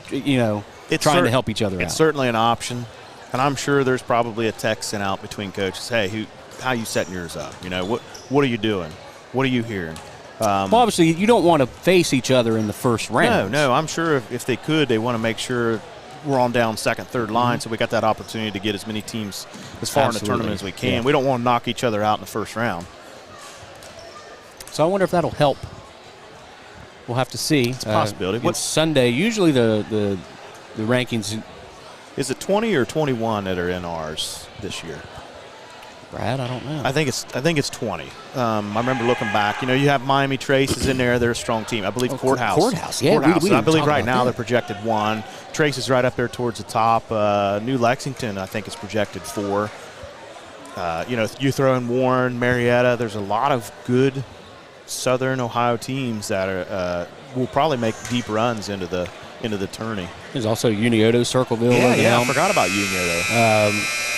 trying to help each other out? It's certainly an option. And I'm sure there's probably a text sent out between coaches. Hey, how are you setting yours up? What are you doing? What are you hearing? Well, obviously, you don't want to face each other in the first round. No. I'm sure if they could, they want to make sure we're on down second, third line, so we got that opportunity to get as many teams as far in the tournament as we can. Yeah. We don't want to knock each other out in the first round. So I wonder if that'll help. We'll have to see. It's a possibility. It's Sunday. Usually the rankings Is it 20 or 21 that are in ours this year? Brad, I don't know. I think it's 20. I remember looking back. You know, you have Miami Trace is in there. They're a strong team. I believe Courthouse. Yeah, Courthouse. we I didn't believe talk right about now that. they're projected 1. Trace is right up there towards the top. New Lexington, I think, is projected 4. You know, you throw in Warren, Marietta. There's a lot of good Southern Ohio teams that are will probably make deep runs into the tourney. There's also Unioto, Circleville. Yeah, I forgot about Unioto.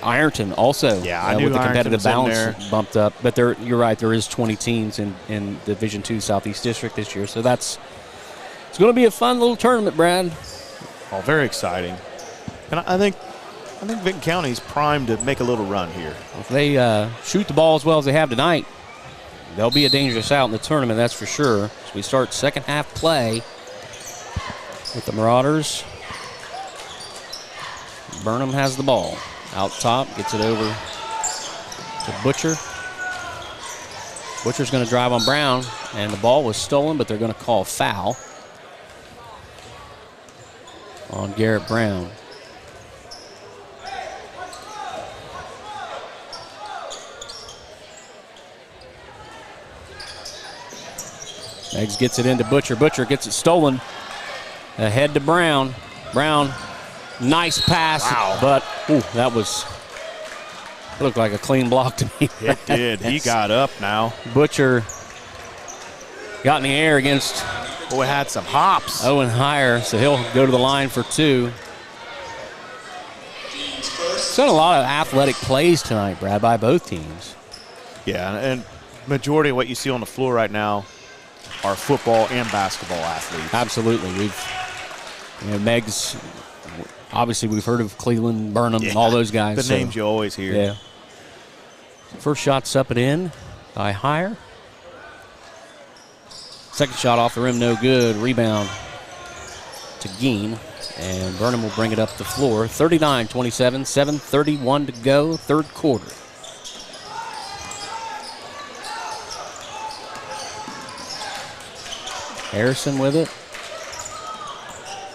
Ironton also. Yeah, I knew with the Ironton competitive was in balance there. bumped up. But you're right, there is 20 teams in Division II Southeast District this year. So it's going to be a fun little tournament, Brad. Oh, very exciting. And I think Vinton County is primed to make a little run here. If they shoot the ball as well as they have tonight, they'll be a dangerous out in the tournament, that's for sure. As we start second half play with the Marauders. Burnham has the ball. Out top, gets it over to Butcher. Butcher's going to drive on Brown, and the ball was stolen, but they're going to call foul on Garrett Brown. Meigs gets it into Butcher. Butcher gets it stolen. Ahead to Brown. Brown, nice pass. Wow. But that looked like a clean block to me. It did. He got up now. Butcher got in the air against Boy, had some hops. Owen Heyer, so he'll go to the line for 2. It's done a lot of athletic plays tonight, Brad, by both teams. Yeah, and majority of what you see on the floor right now are football and basketball athletes. Absolutely. Meigs, obviously we've heard of Cleveland, Burnham, all those guys. The names you always hear. Yeah. First shot's up and in by Heyer. Second shot off the rim, no good. Rebound to Geen. And Burnham will bring it up the floor. 39-27, 7:31 to go, third quarter. Harrison with it.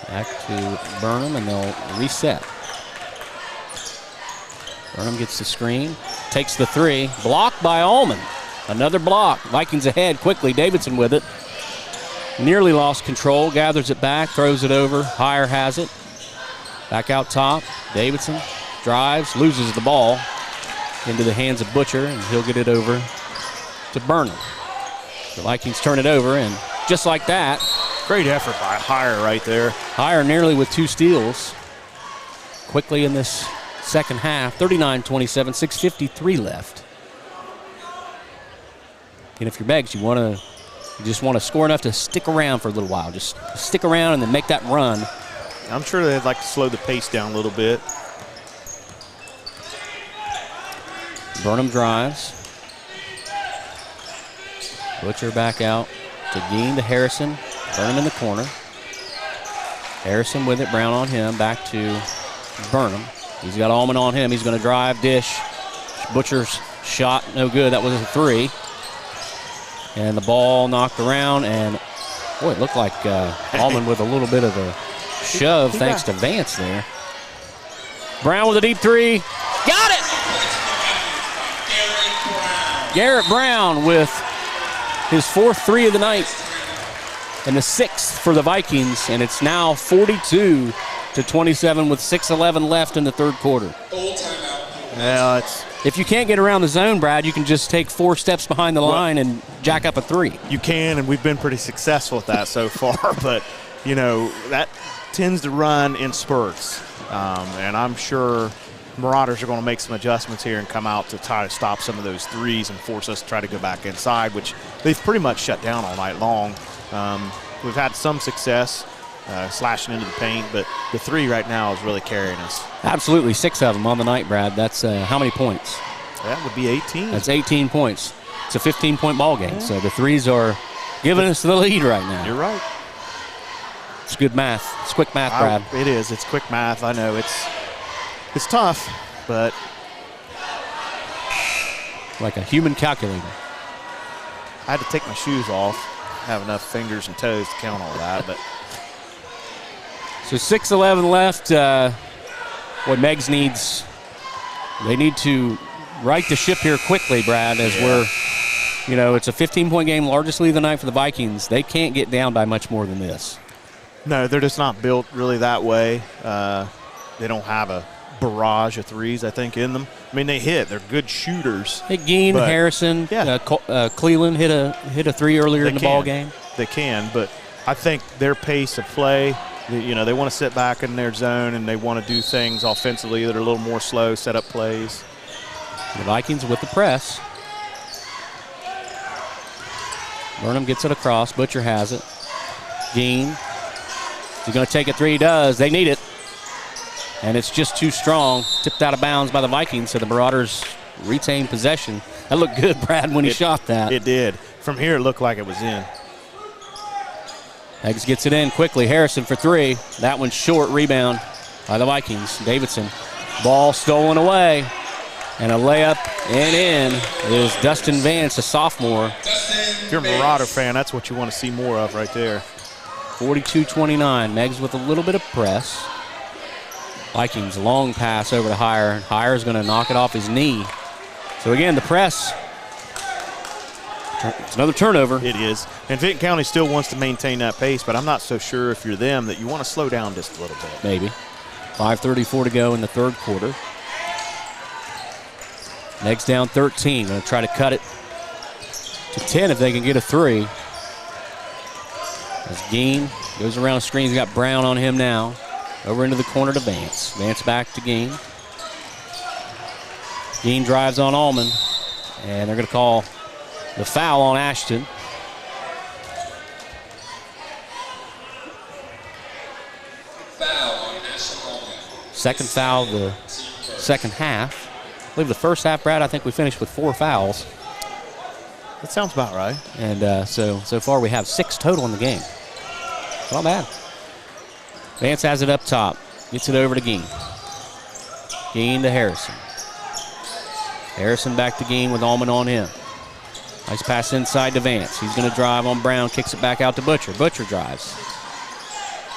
Back to Burnham, and they'll reset. Burnham gets the screen, takes the 3. Blocked by Allman. Another block. Vikings ahead quickly. Davidson with it. Nearly lost control. Gathers it back, throws it over. Heyer has it. Back out top. Davidson drives, loses the ball into the hands of Butcher, and he'll get it over to Burnham. The Vikings turn it over, and just like that, Great effort by Heyer right there. Heyer nearly with 2 steals. Quickly in this second half, 39-27, 6:53 left. And if you're Meigs, you just want to score enough to stick around for a little while. Just stick around and then make that run. I'm sure they'd like to slow the pace down a little bit. Burnham drives. Butcher back out to Geen to Harrison. Burnham in the corner. Harrison with it, Brown on him, back to Burnham. He's got Allman on him. He's going to drive, dish. Butcher's shot, no good. That was a 3. And the ball knocked around, and boy, it looked like Allman with a little bit of a shove thanks to Vance there. Brown with a deep 3. Got it! Garrett Brown with his 4th 3 of the night and the 6th for the Vikings, and it's now 42-27 with 6:11 left in the third quarter. Yeah, it's If you can't get around the zone, Brad, you can just take 4 steps behind the line and jack up a 3. you can, and we've been pretty successful at that so far. But you know that tends to run in spurts, and I'm sure Marauders are going to make some adjustments here and come out to try to stop some of those 3s and force us to try to go back inside, which they've pretty much shut down all night long. We've had some success slashing into the paint, but the 3 right now is really carrying us. Absolutely, 6 of them on the night, Brad. That's how many points? That would be 18. That's 18 points. It's a 15-point ball game, so the 3s are giving us the lead right now. You're right. It's good math. It's quick math, Brad. It is. It's quick math. I know it's tough, but Like a human calculator. I had to take my shoes off. I have enough fingers and toes to count all that, but So 6:11 left. What Meigs needs, they need to right the ship here quickly, Brad, as it's a 15-point game, largest lead of the night for the Vikings. They can't get down by much more than this. No, they're just not built really that way. They don't have a barrage of threes, I think, in them. I mean, they hit. They're good shooters. Hey, Geen, Harrison, Cleveland hit a three earlier in the ball game. They can, but I think their pace of play, they want to sit back in their zone and they want to do things offensively that are a little more slow, set up plays. The Vikings with the press. Burnham gets it across. Butcher has it. Geen. Is he going to take a three? He does. They need it. And it's just too strong. Tipped out of bounds by the Vikings, so the Marauders retain possession. That looked good, Brad, when he shot that. It did. From here, it looked like it was in. Meigs gets it in quickly. Harrison for three. That one's short. Rebound by the Vikings. Davidson. Ball stolen away. And a layup and in is Dustin Vance, a sophomore. If you're a Marauder fan, that's what you want to see more of right there. 42-29. Meigs with a little bit of press. Vikings long pass over to Heyer. Heyer's going to knock it off his knee. So again, the press. It's another turnover. It is. And Vinton County still wants to maintain that pace, but I'm not so sure if you're them that you want to slow down just a little bit. Maybe. 5:34 to go in the third quarter. Meigs down 13. Going to try to cut it to 10 if they can get a three. As Geen goes around the screen, he's got Brown on him now. Over into the corner to Vance. Vance back to Geen. Geen drives on Allman. And they're going to call the foul on Ashton. Foul on Ashton Allman. Second foul of the second half. I believe the first half, Brad, I think we finished with 4 fouls. That sounds about right. And so far we have 6 total in the game. Not bad. Vance has it up top. Gets it over to Geen. Geen to Harrison. Harrison back to Geen with Allman on him. Nice pass inside to Vance. He's going to drive on Brown. Kicks it back out to Butcher. Butcher drives.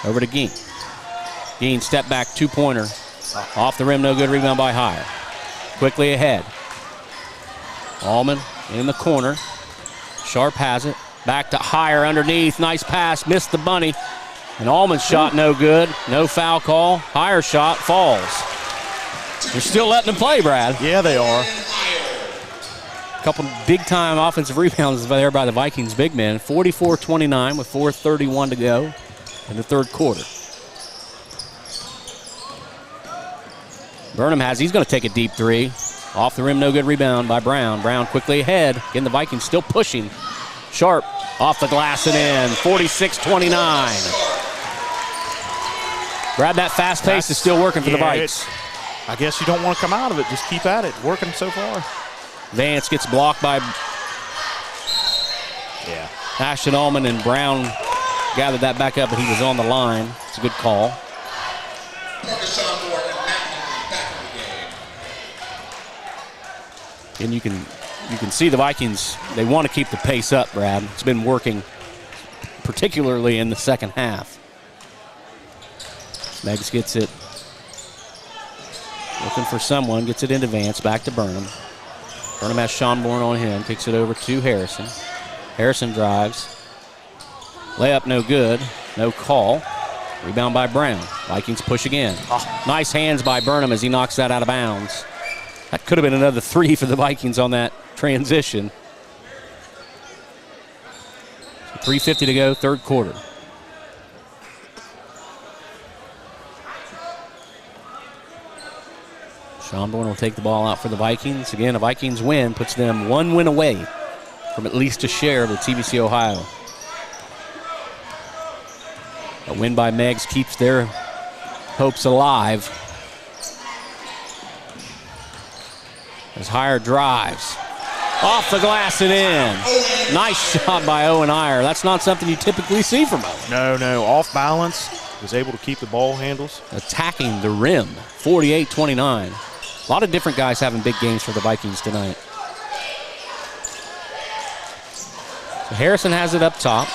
Over to Geen. Geen step back, 2-pointer. Off the rim, no good. Rebound by Heyer. Quickly ahead. Allman in the corner. Sharp has it. Back to Heyer underneath. Nice pass. Missed the bunny. And Allman's shot no good. No foul call. Heyer shot falls. They're still letting them play, Brad. Yeah, they are. A couple big-time offensive rebounds there by the Vikings big men. 44-29 with 4:31 to go in the third quarter. Burnham he's going to take a deep three. Off the rim, no good. Rebound by Brown. Brown quickly ahead. Again, the Vikings still pushing. Sharp off the glass and in. 46-29. Brad, that fast pace is still working for the Vikes. I guess you don't want to come out of it. Just keep at it. Working so far. Vance gets blocked by Ashton Allman, and Brown gathered that back up, but he was on the line. It's a good call. And you can see the Vikings, they want to keep the pace up, Brad. It's been working, particularly in the second half. Meigs gets it. Looking for someone, gets it into Vance, back to Burnham. Burnham has Schonborn on him, kicks it over to Harrison. Harrison drives. Layup no good, no call. Rebound by Brown. Vikings push again. Nice hands by Burnham as he knocks that out of bounds. That could have been another three for the Vikings on that transition. 3:50 to go, third quarter. Schonborn will take the ball out for the Vikings. Again, a Vikings win puts them 1 win away from at least a share of the TBC Ohio. A win by Meigs keeps their hopes alive. As Heyer drives. Off the glass and in. Nice shot by Owen Heyer. That's not something you typically see from Owen. No. Off balance. Was able to keep the ball handles. Attacking the rim. 48-29. A lot of different guys having big games for the Vikings tonight. So Harrison has it up top.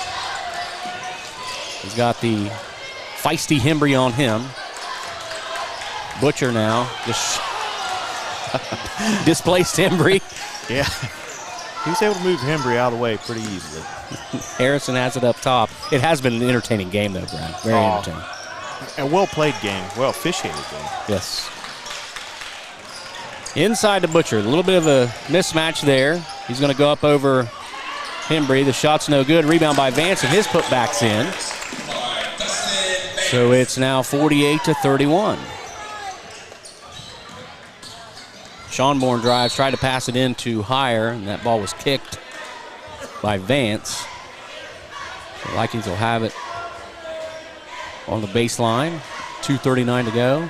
He's got the feisty Hembry on him. Butcher now just displaced Hembry. Yeah. He was able to move Hembry out of the way pretty easily. Harrison has it up top. It has been an entertaining game, though, Brad. Very entertaining. And well-played game, well-officiated game. Yes. Inside to Butcher. A little bit of a mismatch there. He's going to go up over Hembry. The shot's no good. Rebound by Vance, and his putback's in. So it's now 48-31. Schonborn drives, tried to pass it into Higher, and that ball was kicked by Vance. The Vikings will have it on the baseline. 2:39 to go.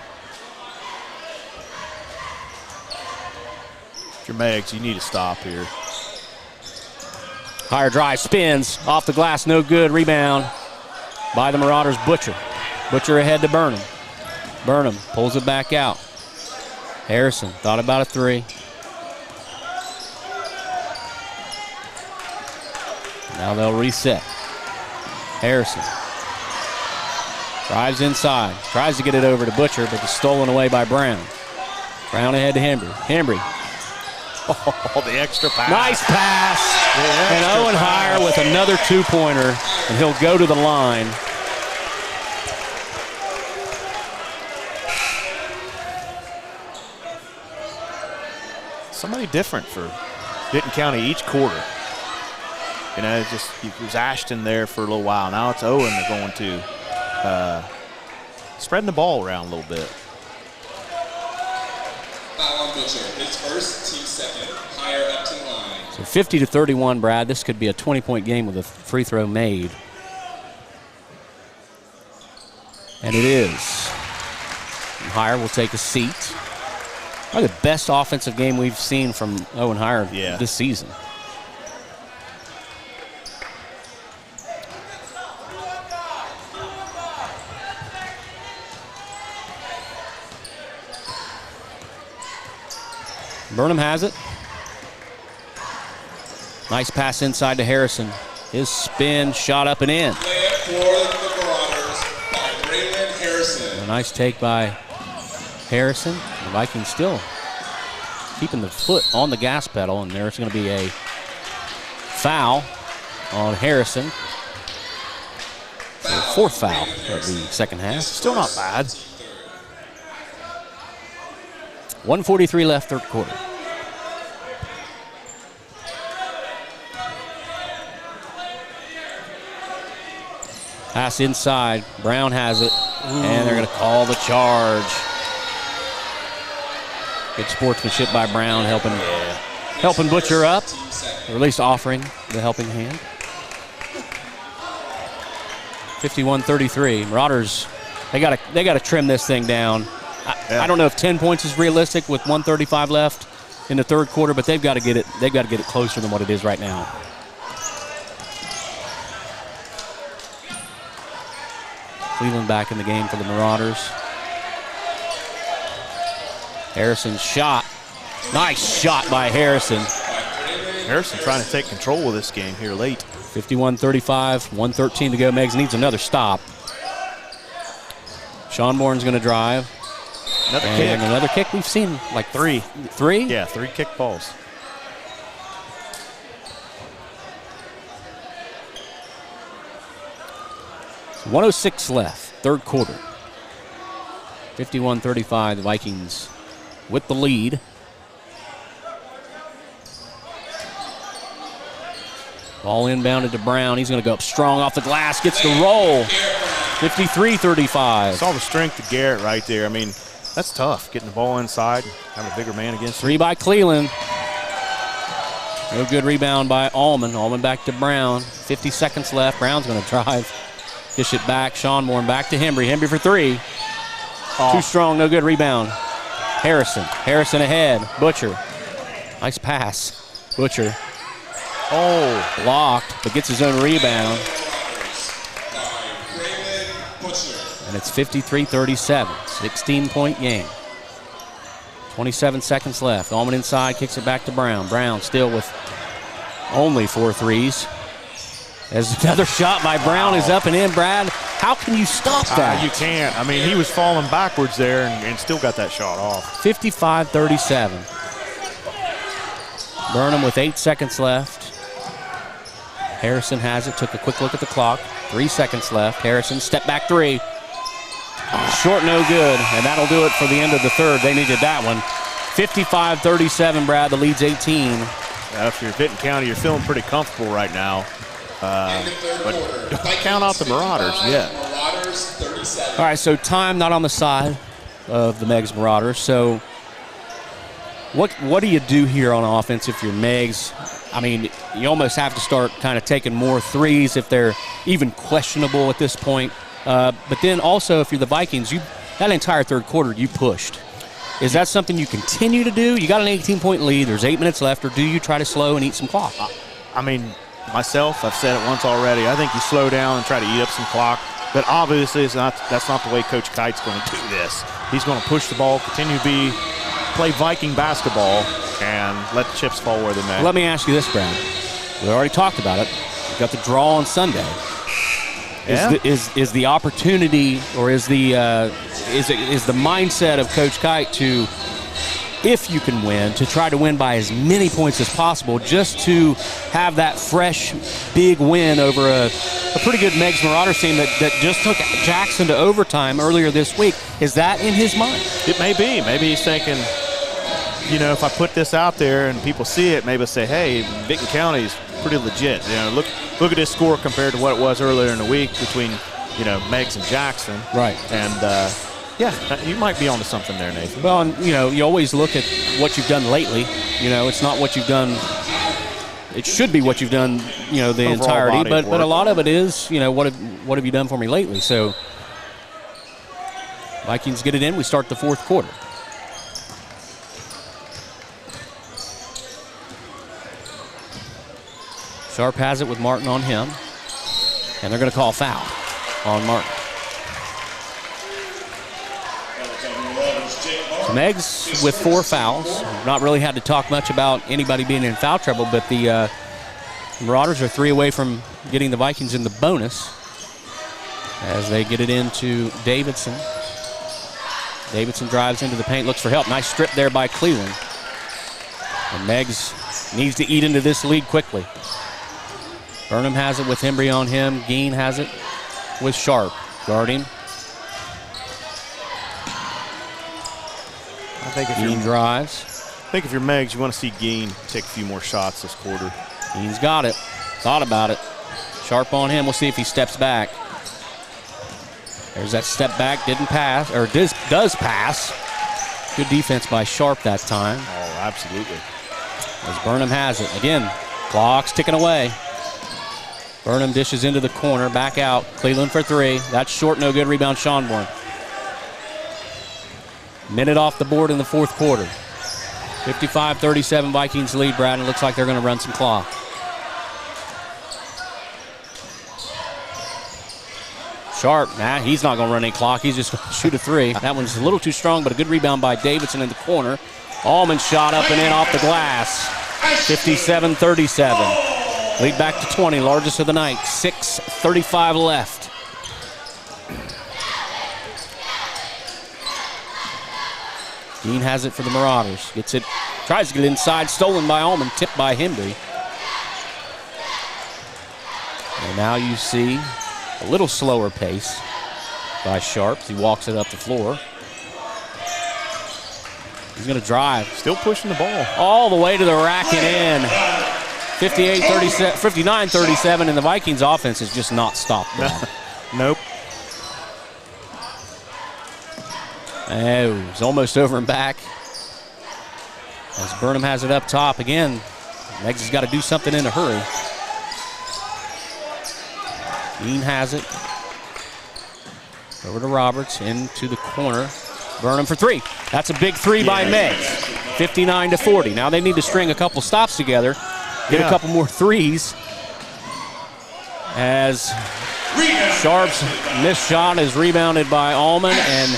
If you're Meigs, you need to stop here. Higher drive, spins, off the glass, no good. Rebound by the Marauders, Butcher. Butcher ahead to Burnham. Burnham pulls it back out. Harrison thought about a three. Now they'll reset. Harrison drives inside, tries to get it over to Butcher, but it's stolen away by Brown. Brown ahead to Hembry. Hembry. Oh, the extra pass. Nice pass. And Owen Higher with another two-pointer, and he'll go to the line. Somebody different for Vinton County each quarter. You know, it was Ashton there for a little while. Now it's Owen they're going to. Spreading the ball around a little bit. Foul on Butcher. His first, team second. Higher up to the line. So 50-31, Brad. This could be a 20-point game with a free throw made. And it is. And Higher will take a seat. Probably the best offensive game we've seen from Owen Higher this season. Burnham has it. Nice pass inside to Harrison. His spin, shot up and in. Layup for the Marauders by Braylon Harrison. A nice take by Harrison. The Vikings still keeping the foot on the gas pedal, and there's going to be a foul on Harrison. The fourth foul of the second half. Still not bad. 1:43 left, third quarter. Pass inside. Brown has it. And they're going to call the charge. Good sportsmanship by Brown, helping Butcher up, or at least offering the helping hand. 51-33. Marauders, they got to trim this thing down. I don't know if 10 points is realistic with 1:35 left in the third quarter, but they've got to get it. They've got to get it closer than what it is right now. Cleveland back in the game for the Marauders. Harrison's shot. Nice shot by Harrison. Harrison trying to take control of this game here late. 51-35, 1:13 to go. Meigs needs another stop. Schonborn's going to drive. Another kick. We've seen like three. Three? Yeah, 3 kick balls. So 1:06 left, third quarter. 51-35, the Vikings with the lead. Ball inbounded to Brown. He's going to go up strong off the glass. Gets the roll. 53-35. Saw the strength of Garrett right there. I mean, that's tough, getting the ball inside, having a bigger man against him. 3 by Cleveland. No good rebound by Allman. Allman back to Brown. 50 seconds left. Brown's going to drive. Dish it back. Schonborn back to Hembry. Hembry for 3. Too strong. No good rebound. Harrison. Harrison ahead. Butcher. Nice pass. Butcher. Oh, blocked, but gets his own rebound. And it's 53-37, 16-point game. 27 seconds left. Allman inside, kicks it back to Brown. Brown still with only 4 threes. As another shot by Brown is up and in, Brad. How can you stop that? You can't. I mean, he was falling backwards there and still got that shot off. 55-37. Burnham with 8 seconds left. Harrison has it, took a quick look at the clock. 3 seconds left. Harrison, step back three. Short, no good, and that'll do it for the end of the third. They needed that one. 55-37, Brad, the lead's 18. If you're Vinton County, you're feeling pretty comfortable right now. But don't count out the Marauders yet. Marauders 37. All right, so time not on the side of the Meigs Marauders. So what do you do here on offense if you're Meigs? I mean, you almost have to start kind of taking more threes if they're even questionable at this point. But then also if you're the Vikings, that entire third quarter you pushed. Is that something you continue to do? You got an 18-point lead. There's 8 minutes left, or do you try to slow and eat some clock? I mean, myself, I've said it once already. I think you slow down and try to eat up some clock. But obviously, that's not the way Coach Kite's going to do this. He's going to push the ball, continue to play Viking basketball, and let the chips fall where they may. Let me ask you this, Brad. We already talked about it. We've got the draw on Sunday. Yeah. Is the opportunity, or is the mindset of Coach Kite to, if you can win, to try to win by as many points as possible, just to have that fresh, big win over a pretty good Meigs Marauders team that just took Jackson to overtime earlier this week? Is that in his mind? It may be. Maybe he's thinking, if I put this out there and people see it, maybe they'll say, hey, Vinton County's pretty legit. Look at this score compared to what it was earlier in the week between, Meigs and Jackson. Right. And, yeah, you might be onto something there, Nathan. Well, and, you always look at what you've done lately. It's not what you've done. It should be what you've done, the Overall entirety. But a lot of it is, what have you done for me lately? So Vikings get it in. We start the fourth quarter. Sharp has it with Martin on him. And they're going to call foul on Martin. So Meigs with 4 fouls. Not really had to talk much about anybody being in foul trouble, but the Marauders are 3 away from getting the Vikings in the bonus as they get it into Davidson. Davidson drives into the paint, looks for help. Nice strip there by Cleveland. And Meigs needs to eat into this lead quickly. Burnham has it with Hembry on him. Geen has it with Sharp guarding. Geen drives. I think if you're Meigs, you want to see Geen take a few more shots this quarter. Geen's got it. Thought about it. Sharp on him. We'll see if he steps back. There's that step back. Didn't pass, or does pass. Good defense by Sharp that time. Oh, absolutely. As Burnham has it. Again, clock's ticking away. Burnham dishes into the corner, back out. Cleveland for 3. That's short, no good. Rebound, Schonborn. Minute off the board in the fourth quarter. 55-37 Vikings lead, Brad, and it looks like they're going to run some clock. Sharp, he's not going to run any clock. He's just going to shoot a 3. That one's a little too strong, but a good rebound by Davidson in the corner. Allman shot up and in off the glass. 57-37. Lead back to 20, largest of the night. 6:35 left. Dean has it for the Marauders. Gets it, tries to get inside, stolen by Allman, tipped by Hembry. And now you see a little slower pace by Sharp as he walks it up the floor. He's going to drive. Still pushing the ball. All the way to the rack and in. 59-37, and the Vikings offense has just not stopped that. Nope. Oh, it's almost over and back. As Burnham has it up top again. Meigs has got to do something in a hurry. Dean has it. Over to Roberts, into the corner. Burnham for 3. That's a big 3 by Meigs. 59-40. Now they need to string a couple stops together. Get a couple more 3s. As Sharp's missed shot is rebounded by Allman, and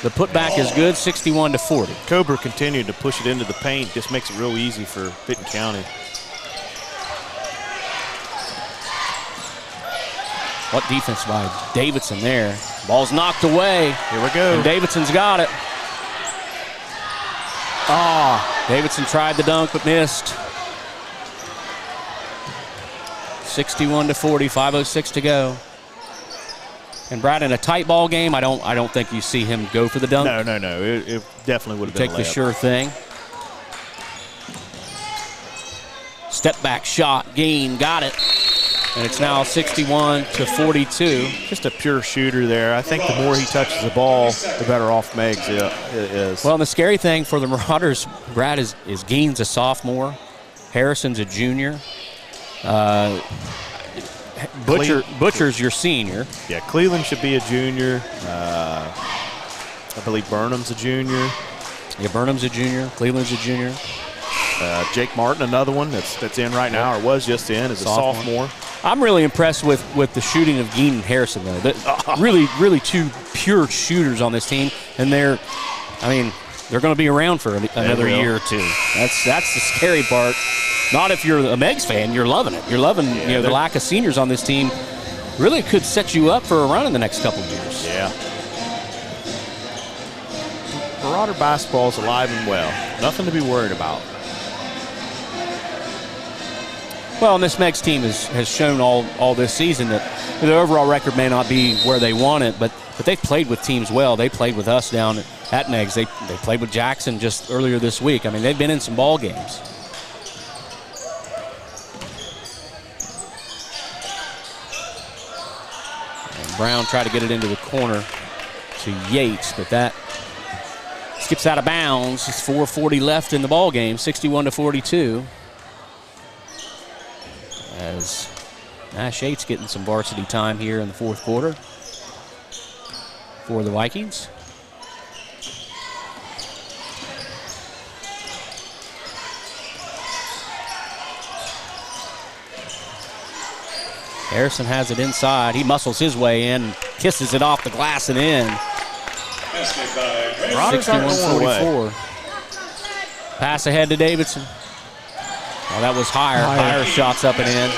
the putback is good, 61-40. Cobra continued to push it into the paint. Just makes it real easy for Vinton County. What defense by Davidson there. Ball's knocked away. Here we go. And Davidson's got it. Davidson tried the dunk but missed. 61-40, 5:06 to go. And Brad, in a tight ball game, I don't think you see him go for the dunk. No. It definitely would have been Take a the layup. sure thing. Step back shot, Gain got it. And it's now 61-42. Just a pure shooter there. I think the more he touches the ball, the better off Meigs is. Well, and the scary thing for the Marauders, Brad, is Gain's a sophomore. Harrison's a junior. Butcher's your senior. Yeah, Cleveland should be a junior. I believe Burnham's a junior. Yeah, Burnham's a junior. Cleveland's a junior. Jake Martin, another one that's in right now, or was just in, is a sophomore. I'm really impressed with the shooting of Geen and Harrison, though. Really two pure shooters on this team, and they're going to be around for another year or two. That's the scary part. Not if you're a Meigs fan, you're loving it. You're loving the lack of seniors on this team. Really could set you up for a run in the next couple of years. Yeah. Marauder basketball is alive and well. Nothing to be worried about. Well, and this Meigs team has shown all this season that the overall record may not be where they want it, but they've played with teams well. They played with us down at Meigs. They played with Jackson just earlier this week. I mean, they've been in some ball games. And Brown tried to get it into the corner to Yates, but that skips out of bounds. It's 4:40 left in the ball game, 61-42. As Nash Yates getting some varsity time here in the fourth quarter for the Vikings. Harrison has it inside. He muscles his way in, kisses it off the glass and in. 61-44. Pass ahead to Davidson. Oh, that was higher. Higher shots up and in.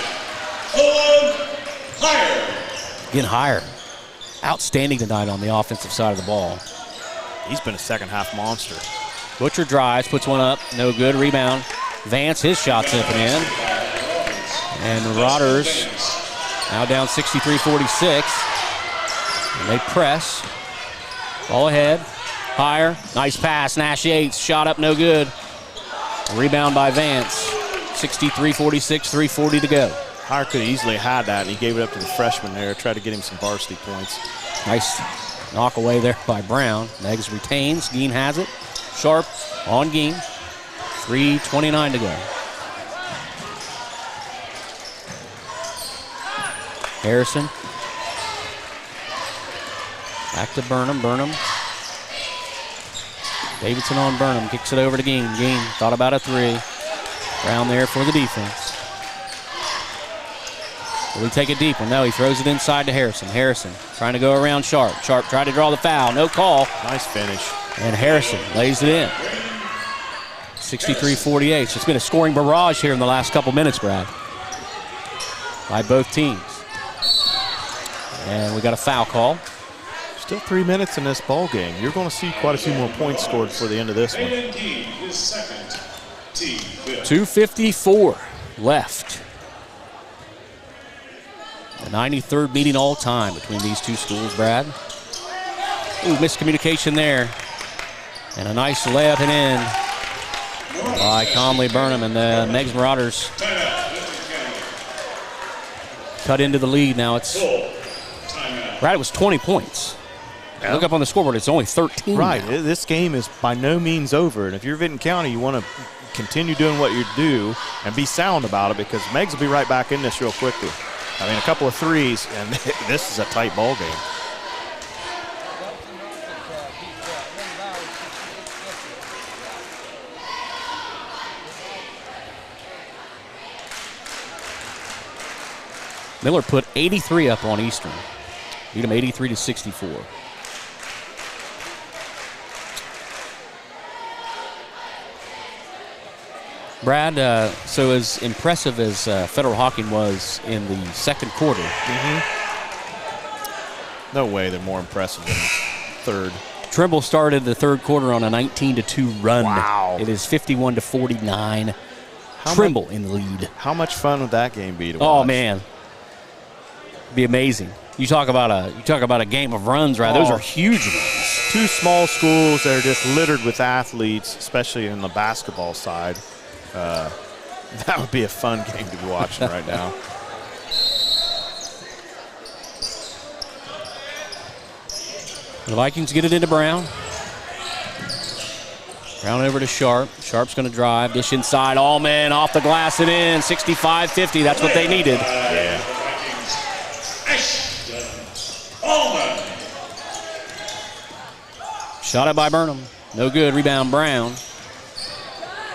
Getting higher. Outstanding tonight on the offensive side of the ball. He's been a second half monster. Butcher drives, puts one up, no good. Rebound. Vance, his shot's up and in. And the Marauders now down 63-46. And they press. Ball ahead. Higher. Nice pass. Nash Yates. Shot up, no good. Rebound by Vance. 63-46, 3:40 to go. Hire could have easily had that, and he gave it up to the freshman there, tried to get him some varsity points. Nice knock away there by Brown. Meigs retains. Geen has it. Sharp on Geen. 3:29 to go. Harrison. Back to Burnham. Burnham. Davidson on Burnham. Kicks it over to Geen. Geen thought about a three. Brown there for the defense. Will he take it deep? Well, no, he throws it inside to Harrison. Harrison trying to go around Sharp. Sharp tried to draw the foul. No call. Nice finish. And Harrison lays it in. 63-48. So it's been a scoring barrage here in the last couple minutes, Brad, by both teams. And we got a foul call. Still 3 minutes in this ball game. You're going to see quite a few more points scored before the end of this one. 2:54 left. The 93rd meeting all time between these two schools, Brad. Ooh, miscommunication there. And a nice layup and in by Conley Burnham, and the Meigs Marauders cut into the lead. Now it's, Brad, it was 20 points. Yeah. Look up on the scoreboard, it's only 13. Right, now. this game is by no means over, and if you're Vinton County, you want to continue doing what you do and be sound about it, because Meigs will be right back in this real quickly. I mean, a couple of threes, and this is a tight ball game. Miller put 83 up on Eastern. Beat them 83-64. Brad, so as impressive as Federal Hawking was in the second quarter, No way they're more impressive than third. Trimble started the third quarter on a 19-2 run. Wow. It is 51-49. Trimble in the lead. How much fun would that game be to watch? Oh, man. Be amazing. You talk about a game of runs, right? Those are huge runs. Two small schools that are just littered with athletes, especially in the basketball side. That would be a fun game to be watching right now. The Vikings get it into Brown. Brown over to Sharp. Sharp's going to drive. Dish inside. All men off the glass and in. 65-50. That's what they needed. Yeah. Shot it by Burnham. No good. Rebound Brown.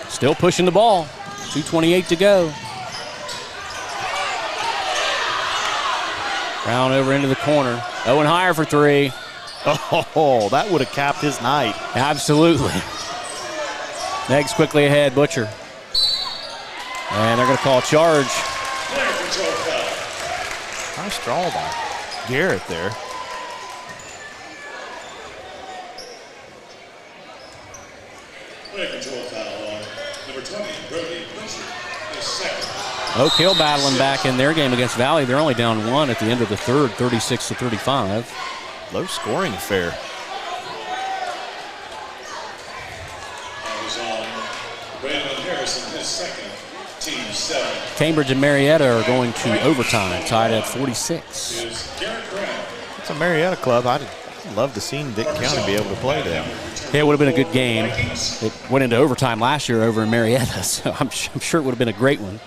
Still pushing the ball. 2:28 to go. Brown over into the corner. Owen higher for three. Oh, that would have capped his night. Absolutely. Meigs quickly ahead. Butcher. And they're going to call a charge. Nice draw by Garrett there. Player control foul on number 20, Brody Butcher, is second. Oak Hill battling back in their game against Valley. They're only down one at the end of the third, 36-35. Low scoring affair. That was on Brandon Harrison, his second, team 7. Cambridge and Marietta are going to overtime, tied at 46. Is Garrett Brown. It's a Marietta club. I'd love to see Dick County be able to play them. Yeah, it would have been a good game. It went into overtime last year over in Marietta, so I'm sure it would have been a great one.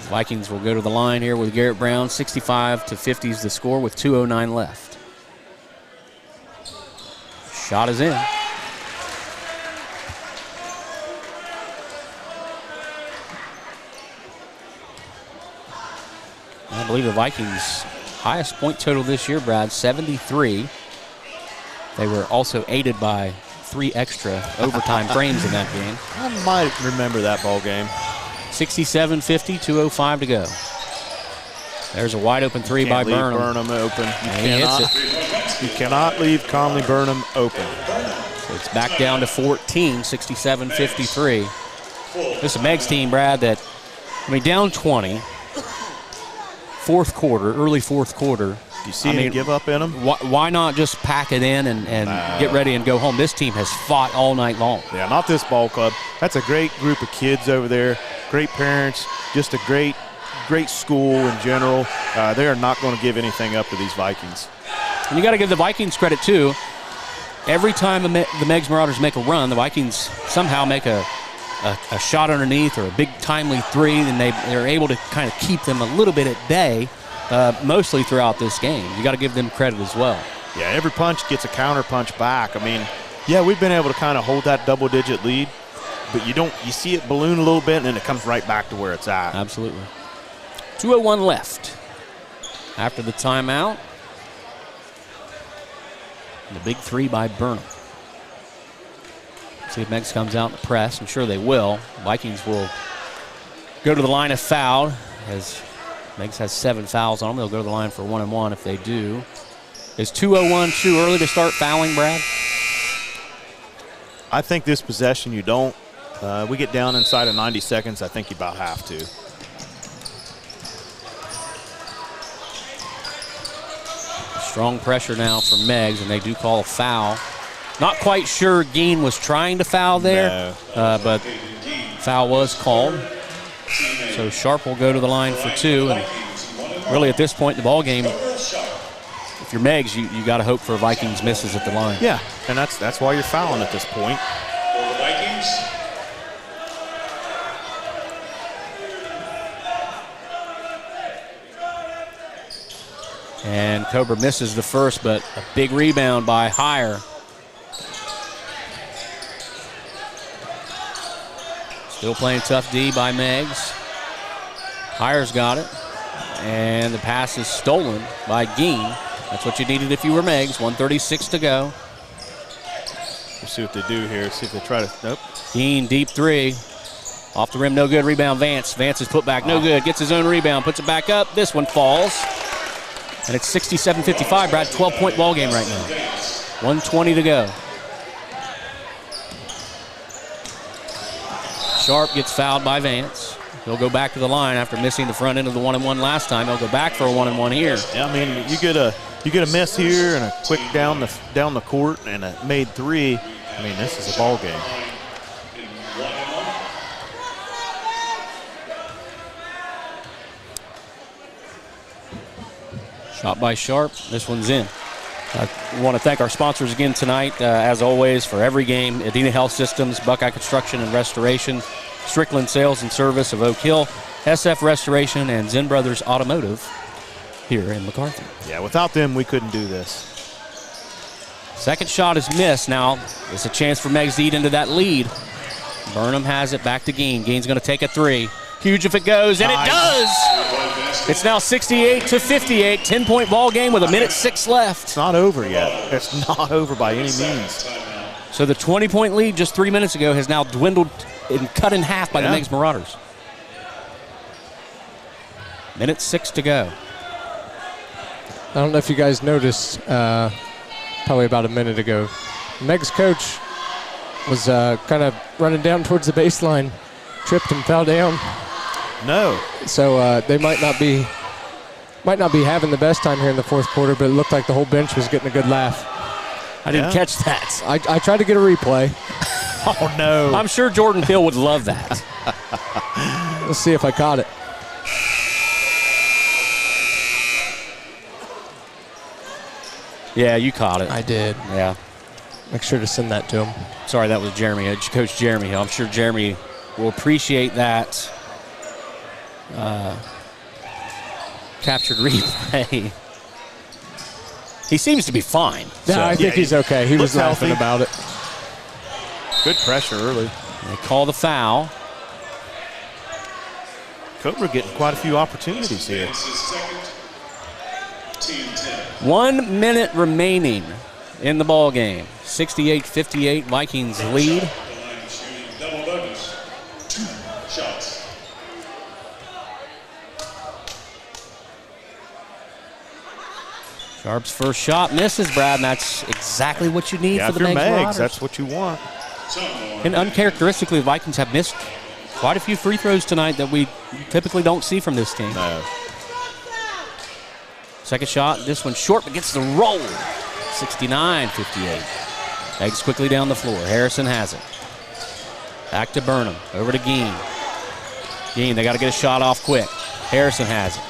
Vikings will go to the line here with Garrett Brown. 65-50 is the score with 2:09 left. Shot is in. I believe the Vikings' highest point total this year, Brad, 73. They were also aided by 3 extra overtime frames in that game. I might remember that ball game. 67-50, 2:05 to go. There's a wide open three by Burnham. Burnham open. You cannot leave Conley Burnham open. So it's back down to 14, 67-53. This is a Meigs team, Brad, that, down 20. Early fourth quarter. Do you see any give up in them? Why not just pack it in and get ready and go home? This team has fought all night long. Yeah, not this ball club. That's a great group of kids over there. Great parents. Just a great school in general. They are not going to give anything up to these Vikings. And you got to give the Vikings credit, too. Every time the Meigs Marauders make a run, the Vikings somehow make a shot underneath or a big timely three, and they're able to kind of keep them a little bit at bay. Mostly throughout this game. You got to give them credit as well. Yeah, every punch gets a counter punch back. We've been able to kind of hold that double-digit lead, but you see it balloon a little bit, and then it comes right back to where it's at. Absolutely. 2:01 left after the timeout. The big three by Burnham. See if Meigs comes out in the press. I'm sure they will. Vikings will go to the line of foul as Meigs has 7 fouls on them. They'll go to the line for 1-and-1 if they do. Is 2:01 too early to start fouling, Brad? I think this possession you don't. We get down inside of 90 seconds. I think you about have to. Strong pressure now from Meigs, and they do call a foul. Not quite sure Geen was trying to foul there, but foul was called. So Sharp will go to the line for 2, and really at this point in the ball game, if you're Meigs, you got to hope for Vikings misses at the line. Yeah, and that's why you're fouling at this point. For the Vikings, And Cobra misses the first, but a big rebound by Hire. Still playing tough D by Meigs. Hire's got it. And the pass is stolen by Geen. That's what you needed if you were Meigs. 1:36 to go. We'll see what they do here. See if they try to. Nope. Geen, deep three. Off the rim, no good. Rebound, Vance. Vance is put back, no good. Gets his own rebound, puts it back up. This one falls. And it's 67-55, Brad. 12-point ball game right now. 1:20 to go. Sharp gets fouled by Vance. He'll go back to the line after missing the front end of the 1-and-1 last time. He'll go back for a 1-and-1 here. Yeah, I mean, you get a miss here and a quick down the court and a made three. I mean, this is a ball game. Shot by Sharp. This one's in. I want to thank our sponsors again tonight, as always, for every game. Adena Health Systems, Buckeye Construction and Restoration, Strickland Sales and Service of Oak Hill, SF Restoration, and Zen Brothers Automotive here in McCarthy. Yeah, without them, we couldn't do this. Second shot is missed. Now it's a chance for Meigs to eat into that lead. Burnham has it back to Geen. Geen's going to take a three. Huge if it goes, and it does! It's now 68-58, 10-point ball game with 1:06 left. It's not over yet. It's not over by any means. So the 20-point lead just 3 minutes ago has now dwindled and cut in half by the Meigs Marauders. 1:06 to go. I don't know if you guys noticed, probably about a minute ago, Meigs coach was kind of running down towards the baseline, tripped and fell down. No. So they might not be having the best time here in the fourth quarter, but it looked like the whole bench was getting a good laugh. I didn't catch that. I tried to get a replay. Oh, no. I'm sure Jordan Hill would love that. Let's see if I caught it. Yeah, you caught it. I did. Yeah. Make sure to send that to him. Sorry, that was Jeremy, Coach Jeremy Hill. I'm sure Jeremy will appreciate that captured replay. He seems to be fine. Yeah, I think he's okay. He was laughing healthy about it. Good pressure early. They call the foul. Cobra getting quite a few opportunities here. 1 minute remaining in the ball game. 68-58, Vikings lead. Double bonus. 2 shots. Sharp's first shot misses, Brad, and that's exactly what you need Yeah, for the if you're Meigs Meigs, Marauders. that's what you want. And uncharacteristically, the Vikings have missed quite a few free throws tonight that we typically don't see from this team. No. Second shot, this one short, but gets the roll. 69-58. Meigs quickly down the floor. Harrison has it. Back to Burnham. Over to Geen. Geen, they got to get a shot off quick. Harrison has it.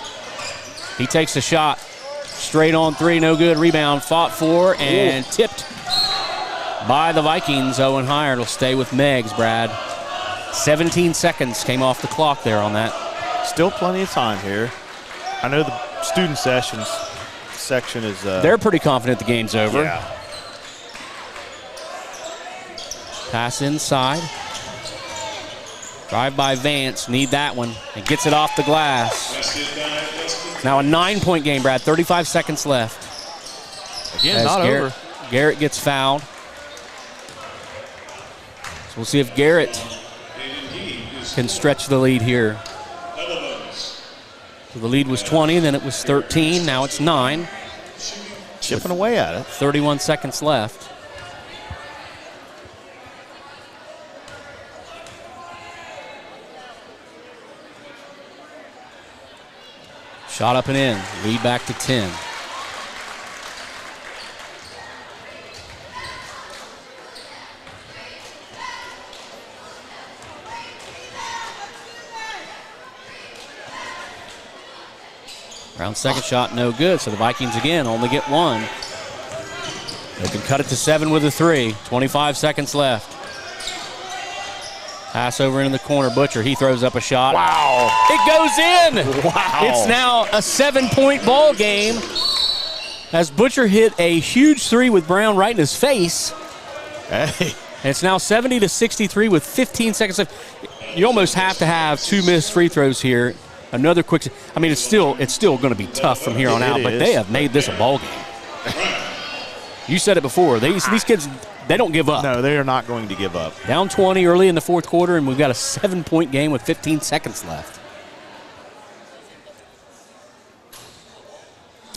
He takes the shot. Straight on three, no good. Rebound, fought for, and tipped by the Vikings. Owen Hyatt will stay with Meigs, Brad. 17 seconds came off the clock there on that. Still plenty of time here. I know the student section is... They're pretty confident the game's over. Yeah. Pass inside. Drive by Vance, need that one, and gets it off the glass. Now a 9-point game, Brad, 35 seconds left. Again, not over. Garrett gets fouled. So we'll see if Garrett can stretch the lead here. So the lead was 20, then it was 13, now it's 9. Chipping away at it. 31 seconds left. Shot up and in. Lead back to 10. Brown's second shot, no good. So the Vikings again only get one. They can cut it to 7 with a 3. 25 seconds left. Pass over into the corner. Butcher, he throws up a shot. Wow. It goes in. Wow. It's now a 7-point ball game as Butcher hit a huge 3 with Brown right in his face. Hey. And it's now 70-63 with 15 seconds left. You almost have to have 2 missed free throws here. Another quick. I mean, it's still going to be tough from here on out, but they have made this a ball game. You said it before. These kids, they don't give up. No, they are not going to give up. Down 20 early in the fourth quarter, and we've got a 7-point game with 15 seconds left.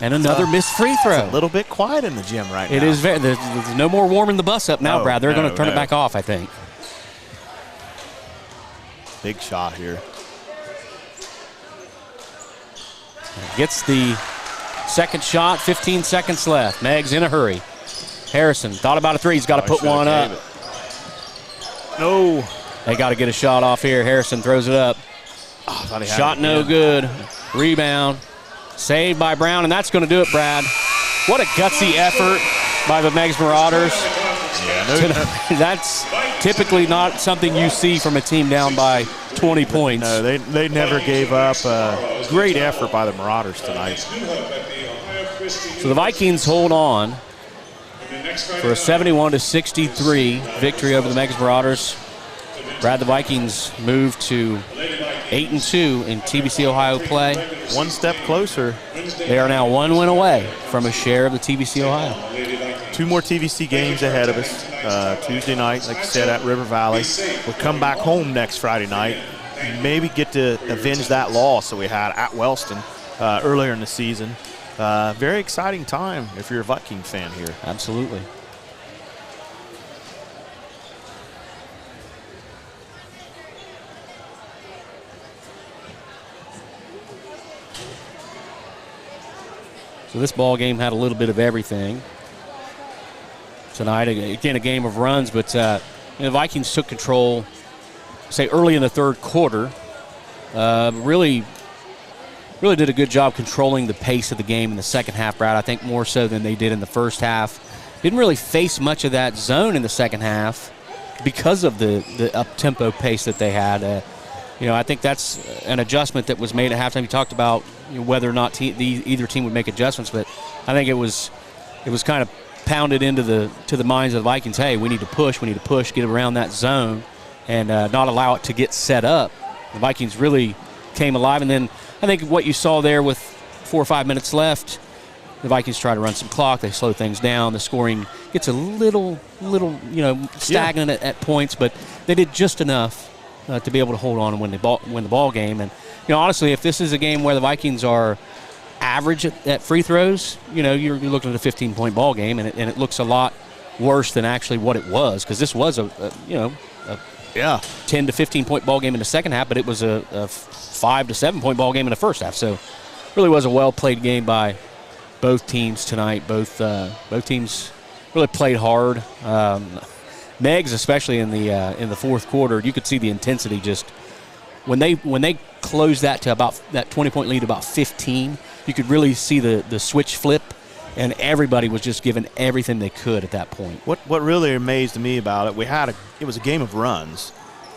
And another missed free throw. It's a little bit quiet in the gym right now. It is there's no more warming the bus up now, Brad. They're going to turn it back off, I think. Big shot here. Gets the second shot, 15 seconds left. Meigs in a hurry. Harrison thought about a three. He's got to put one up. No. They got to get a shot off here. Harrison throws it up. Oh, shot no good. Rebound. Saved by Brown, and that's going to do it, Brad. What a gutsy effort by the Meigs Marauders. Yeah, that's typically not something you see from a team down by 20 points. No, they never gave up. Great effort by the Marauders tonight. So the Vikings hold on for a 71-63 victory over the Meigs Marauders. Brad, the Vikings move to 8-2 in TBC Ohio play. One step closer. They are now 1 win away from a share of the TBC Ohio. 2 more TVC games ahead of us. Tuesday night, like you said, at River Valley. We'll come back home next Friday night. Maybe get to avenge that loss that we had at Wellston earlier in the season. Very exciting time if you're a Viking fan here. Absolutely. So this ball game had a little bit of everything tonight. Again, a game of runs, but the Vikings took control, say, early in the third quarter. Really did a good job controlling the pace of the game in the second half, Brad. I think more so than they did in the first half. Didn't really face much of that zone in the second half because of the up-tempo pace that they had. I think that's an adjustment that was made at halftime. You talked about whether or not either team would make adjustments, but I think it was kind of pounded into the minds of the Vikings. Hey, we need to push, get around that zone, and not allow it to get set up. The Vikings really came alive, and then I think what you saw there with 4 or 5 minutes left, the Vikings try to run some clock. They slow things down. The scoring gets a little stagnant at points, but they did just enough to be able to hold on and win the ball game. And honestly, if this is a game where the Vikings are average at free throws, you're looking at a 15-point ball game, and it looks a lot worse than actually what it was, because this was a 10 to 15-point ball game in the second half, but it was a 5 to 7-point ball game in the first half. So really was a well-played game by both teams tonight. Both teams really played hard. Meigs, especially in the fourth quarter, you could see the intensity just when they closed that to about that 20-point lead, about 15. You could really see the switch flip, and everybody was just giving everything they could at that point. What really amazed me about it, it was a game of runs,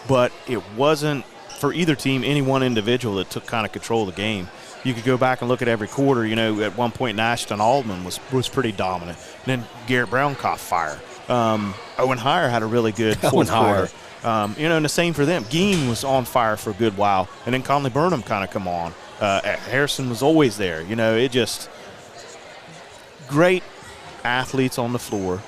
but it wasn't for either team any one individual that took kind of control of the game. You could go back and look at every quarter. At one point, Nashton Altman was pretty dominant. And then Garrett Brown caught fire. Owen Heyer had a really good fourth quarter. And the same for them. Geen was on fire for a good while, and then Conley Burnham kind of come on. Harrison was always there. It just great athletes on the floor.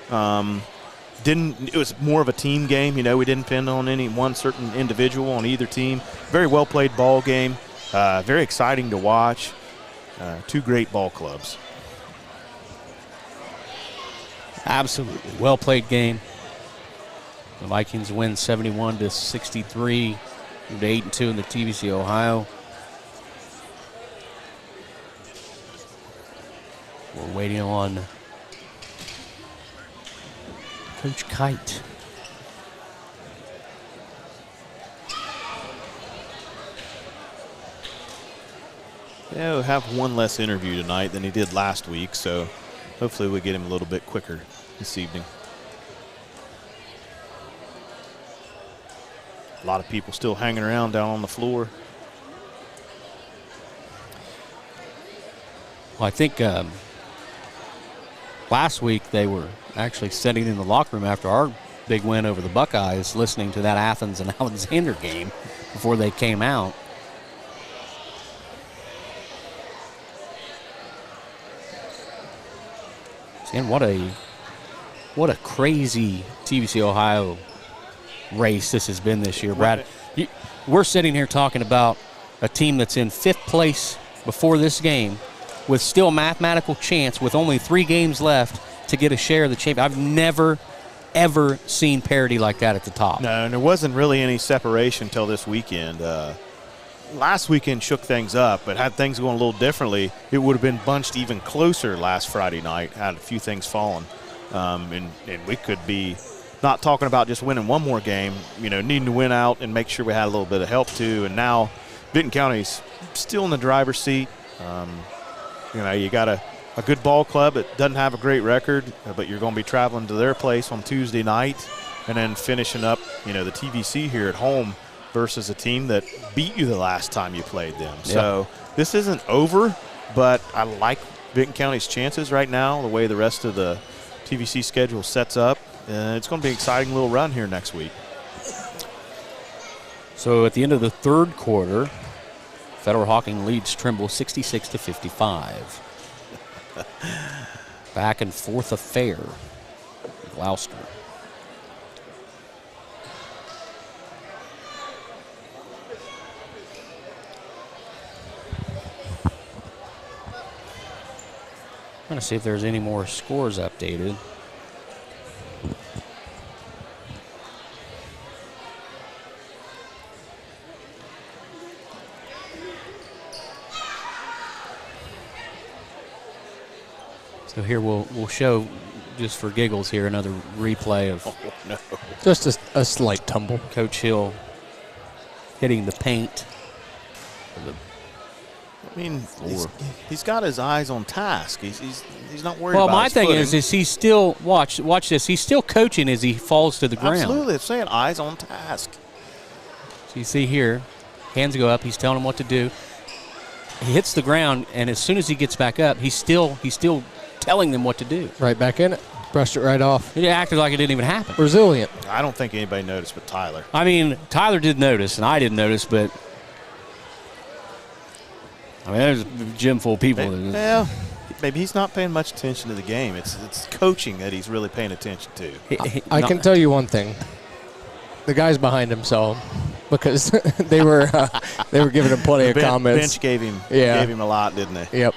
It was more of a team game. We didn't depend on any one certain individual on either team. Very well played ball game. Very exciting to watch. 2 great ball clubs. Absolutely. Well-played game. The Vikings win 71-63, move to 8-2 in the TBC Ohio. We're waiting on Coach Kite. Yeah, we'll have one less interview tonight than he did last week, so hopefully we get him a little bit quicker this evening. A lot of people still hanging around down on the floor. Well, I think last week they were actually sitting in the locker room after our big win over the Buckeyes, listening to that Athens and Alexander game before they came out. And what a crazy TBC Ohio race this has been this year, Brad. We're sitting here talking about a team that's in 5th place before this game, with still a mathematical chance with only 3 games left to get a share of the championship. I've never, ever seen parity like that at the top. No, and there wasn't really any separation until this weekend. Last weekend shook things up, but had things going a little differently, it would have been bunched even closer last Friday night had a few things fallen. And we could be not talking about just winning one more game, needing to win out and make sure we had a little bit of help too. And now Vinton County's still in the driver's seat. You got a good ball club that doesn't have a great record, but you're going to be traveling to their place on Tuesday night and then finishing up, the TVC here at home versus a team that beat you the last time you played them. Yep. So this isn't over, but I like Vinton County's chances right now, the way the rest of the TVC schedule sets up. It's going to be an exciting little run here next week. So at the end of the third quarter, Federal Hocking leads Trimble 66-55. Back and forth affair. Gloucester. I'm going to see if there's any more scores updated. So here we'll show, just for giggles here, another replay of just a slight tumble. Coach Hill hitting the paint. He's got his eyes on task. He's not worried well, about my his thing footing. is he's still, watch this, he's still coaching as he falls to the ground. Absolutely, it's saying eyes on task. So you see here, hands go up, he's telling him what to do. He hits the ground, and as soon as he gets back up, he's still telling them what to do. Right back in it. Brushed it right off. He acted like it didn't even happen. Resilient. I don't think anybody noticed but Tyler. I mean, Tyler did notice, and I didn't notice, but there's a gym full of people. Well, maybe he's not paying much attention to the game. It's coaching that he's really paying attention to. I can tell you one thing. The guys behind him saw him because they were giving him plenty of comments. Bench gave him a lot, didn't they? Yep.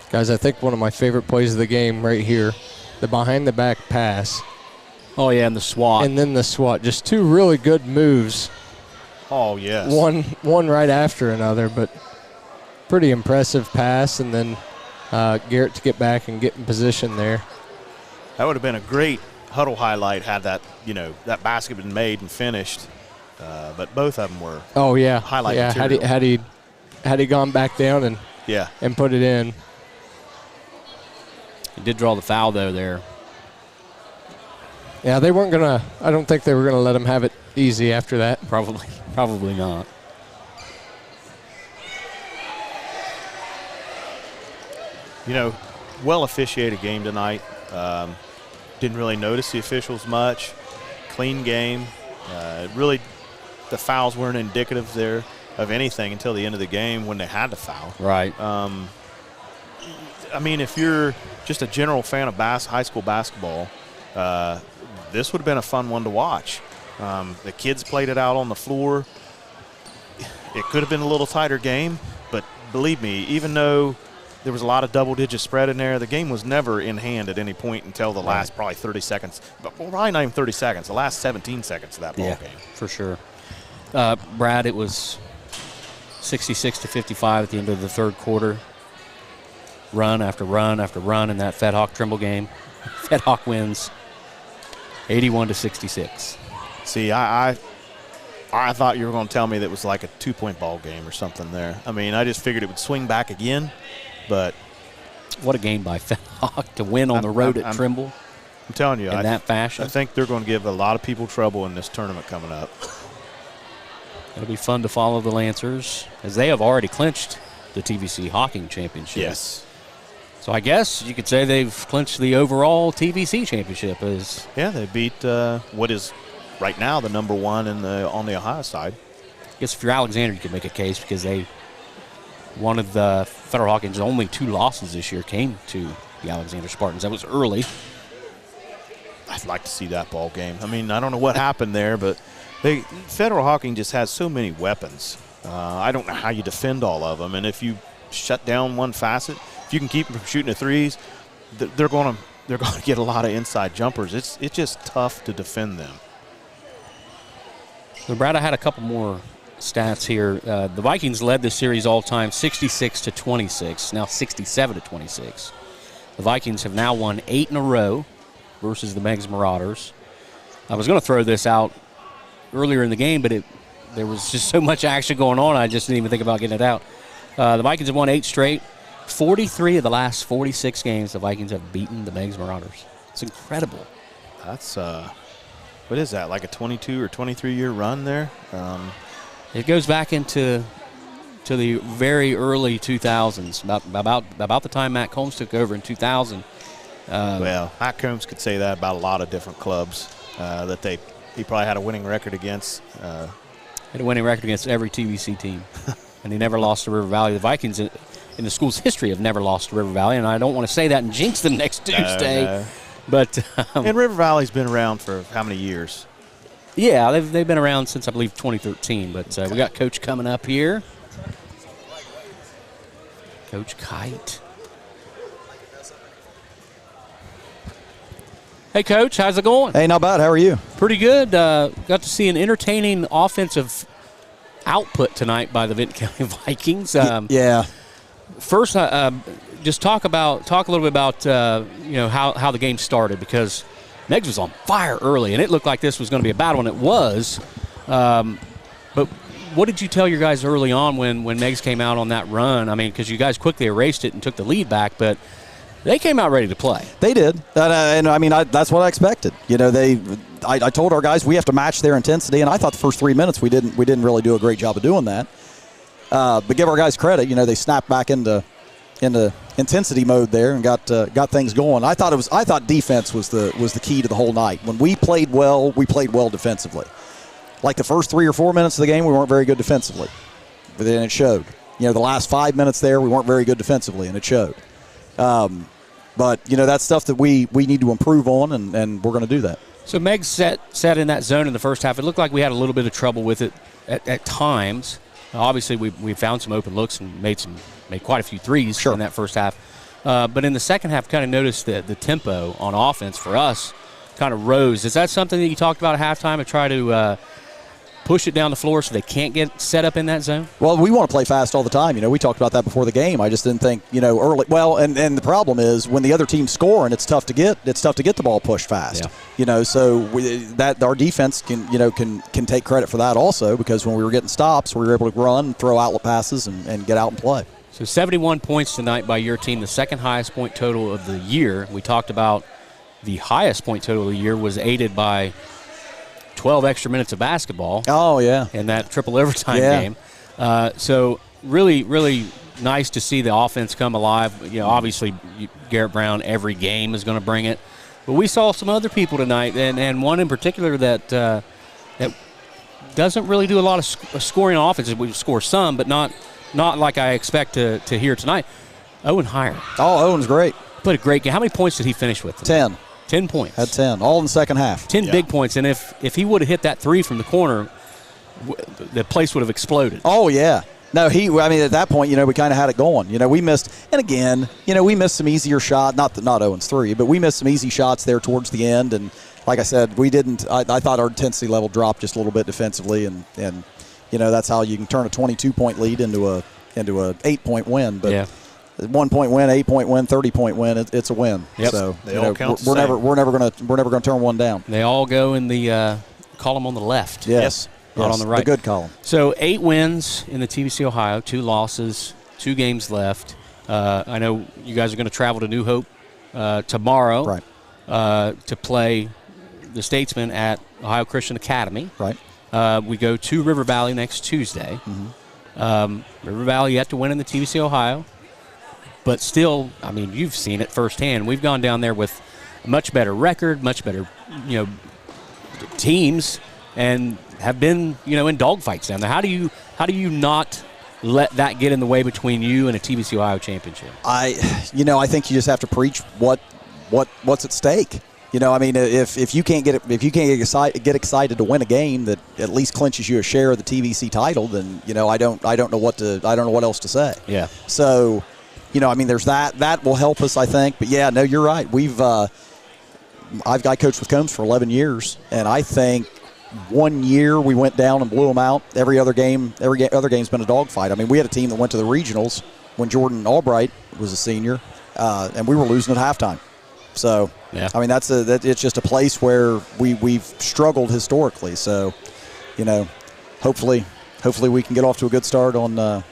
Guys, I think one of my favorite plays of the game right here, the behind-the-back pass. Oh, yeah, and the swat. And then the swat. Just 2 really good moves. Oh, yes. One right after another, but pretty impressive pass. And then Garrett to get back and get in position there. That would have been a great huddle highlight had that, that basket been made and finished. But both of them were highlight material. Had he gone back down and put it in. He did draw the foul, though, there. Yeah, they weren't going to – I don't think they were going to let him have it easy after that. Probably not. Well officiated game tonight. Didn't really notice the officials much. Clean game. Really, the fouls weren't indicative there of anything until the end of the game when they had to foul. Right. If you're just a general fan of high school basketball, this would have been a fun one to watch. The kids played it out on the floor. It could have been a little tighter game, but believe me, even though there was a lot of double-digit spread in there, the game was never in hand at any point until the last probably 30 seconds. But probably not even 30 seconds, the last 17 seconds of that ball game. For sure. Brad, it was 66-55 at the end of the third quarter. Run after run after run in that Fed Hawk Trimble game. Fed Hawk wins 81-66. See, I thought you were going to tell me that it was like a 2-point ball game or something there. I just figured it would swing back again, but what a game by Fed Hawk to win on the road at Trimble. I'm telling you, in that fashion. I think they're going to give a lot of people trouble in this tournament coming up. It'll be fun to follow the Lancers as they have already clinched the TVC Hawking Championship. Yes. So I guess you could say they've clinched the overall TVC championship. They beat what is right now the number 1 on the Ohio side. I guess if you're Alexander, you could make a case because one of the Federal Hawkins' only 2 losses this year came to the Alexander Spartans. That was early. I'd like to see that ball game. I mean, I don't know what happened there, but Federal Hawking just has so many weapons. I don't know how you defend all of them. And if you shut down one facet, if you can keep them from shooting the threes, they're going to get a lot of inside jumpers. It's just tough to defend them. So, Brad, I had a couple more stats here. The Vikings led this series all time 66-26, now 67-26. The Vikings have now won 8 in a row versus the Meigs Marauders. I was going to throw this out earlier in the game, but there was just so much action going on, I just didn't even think about getting it out. The Vikings have won 8 straight. 43 of the last 46 games, the Vikings have beaten the Meigs Marauders. It's incredible. That's, what is that, like a 22 or 23-year run there? It goes back into the very early 2000s, about the time Matt Combs took over in 2000. Well, Matt Combs could say that about a lot of different clubs that he probably had a winning record against. Had a winning record against every TVC team, and he never lost to River Valley. The Vikings in the school's history have never lost to River Valley, and I don't want to say that and jinx them next Tuesday. No. But and River Valley's been around for how many years? Yeah, they've been around since, I believe, 2013. But we got Coach coming up here. Coach Kite. Hey, Coach, how's it going? Hey, not bad. How are you? Pretty good. Got to see an entertaining offensive output tonight by the Vinton County Vikings. Yeah. First, just talk a little bit about how the game started, because Meigs was on fire early, and it looked like this was going to be a battle, and it was. But what did you tell your guys early on when Meigs came out on that run? I mean, because you guys quickly erased it and took the lead back, but they came out ready to play. They did, and I mean that's what I expected. I told our guys we have to match their intensity, and I thought the first 3 minutes we didn't really do a great job of doing that. But give our guys credit, they snapped back into intensity mode there and got things going. I thought defense was the key to the whole night. When we played well defensively. Like the first 3 or 4 minutes of the game, we weren't very good defensively, but then it showed. The last 5 minutes there, we weren't very good defensively, and it showed. But that's stuff that we need to improve on, and we're going to do that. So Meigs sat in that zone in the first half. It looked like we had a little bit of trouble with it at times. Obviously, we found some open looks and made quite a few threes in that first half. But in the second half, kind of noticed that the tempo on offense for us kind of rose. Is that something that you talked about at halftime, to try to push it down the floor so they can't get set up in that zone? Well, we want to play fast all the time. We talked about that before the game. I just didn't think, early. Well, and the problem is when the other team's scoring, it's tough to get the ball pushed fast. Yeah. So our defense can take credit for that also, because when we were getting stops, we were able to run, throw outlet passes, and get out and play. So 71 points tonight by your team, the second highest point total of the year. We talked about the highest point total of the year was aided by 12 extra minutes of basketball. Oh, yeah. In that triple overtime game. So really, really nice to see the offense come alive. Obviously, Garrett Brown, every game is going to bring it. But we saw some other people tonight, and one in particular that doesn't really do a lot of scoring on offense. We score some, but not like I expect to hear tonight. Owen Heyer. Oh, Owen's great. Played a great game. How many points did he finish with tonight? 10 points. Had 10, all in the second half. 10 big points, and if he would have hit that three from the corner, the place would have exploded. Oh, yeah. No, at that point, we kind of had it going. We missed, and again, we missed some easier shot, not Owen's three, but we missed some easy shots there towards the end, and like I said, we didn't, I thought our intensity level dropped just a little bit defensively, and that's how you can turn a 22-point lead into a 8-point win, but. Yeah. 1-point win, 8-point win, 30-point win. It's a win. Yep. So they all count. We're never gonna turn one down. They all go in the column on the left. Yes. Not on the right. The good column. So 8 wins in the TVC Ohio, 2 losses, 2 games left. I know you guys are going to travel to New Hope tomorrow, right? To play the Statesmen at Ohio Christian Academy. Right. We go to River Valley next Tuesday. Mm-hmm. River Valley yet to win in the TVC Ohio. But still, you've seen it firsthand. We've gone down there with a much better record, much better, teams. and have been, in dogfights down there. How do you not let that get in the way between you and a TBC Ohio championship? I think you just have to preach what's at stake. If you can't get excited to win a game that at least clinches you a share of the TBC title, then I don't know what else to say. Yeah. So, there's that will help us, I think. But yeah, no, you're right. I coached with Combs for 11 years, and I think 1 year we went down and blew them out. Every other game's been a dogfight. We had a team that went to the regionals when Jordan Albright was a senior, and we were losing at halftime. So, yeah. It's just a place where we've struggled historically. So, hopefully we can get off to a good start on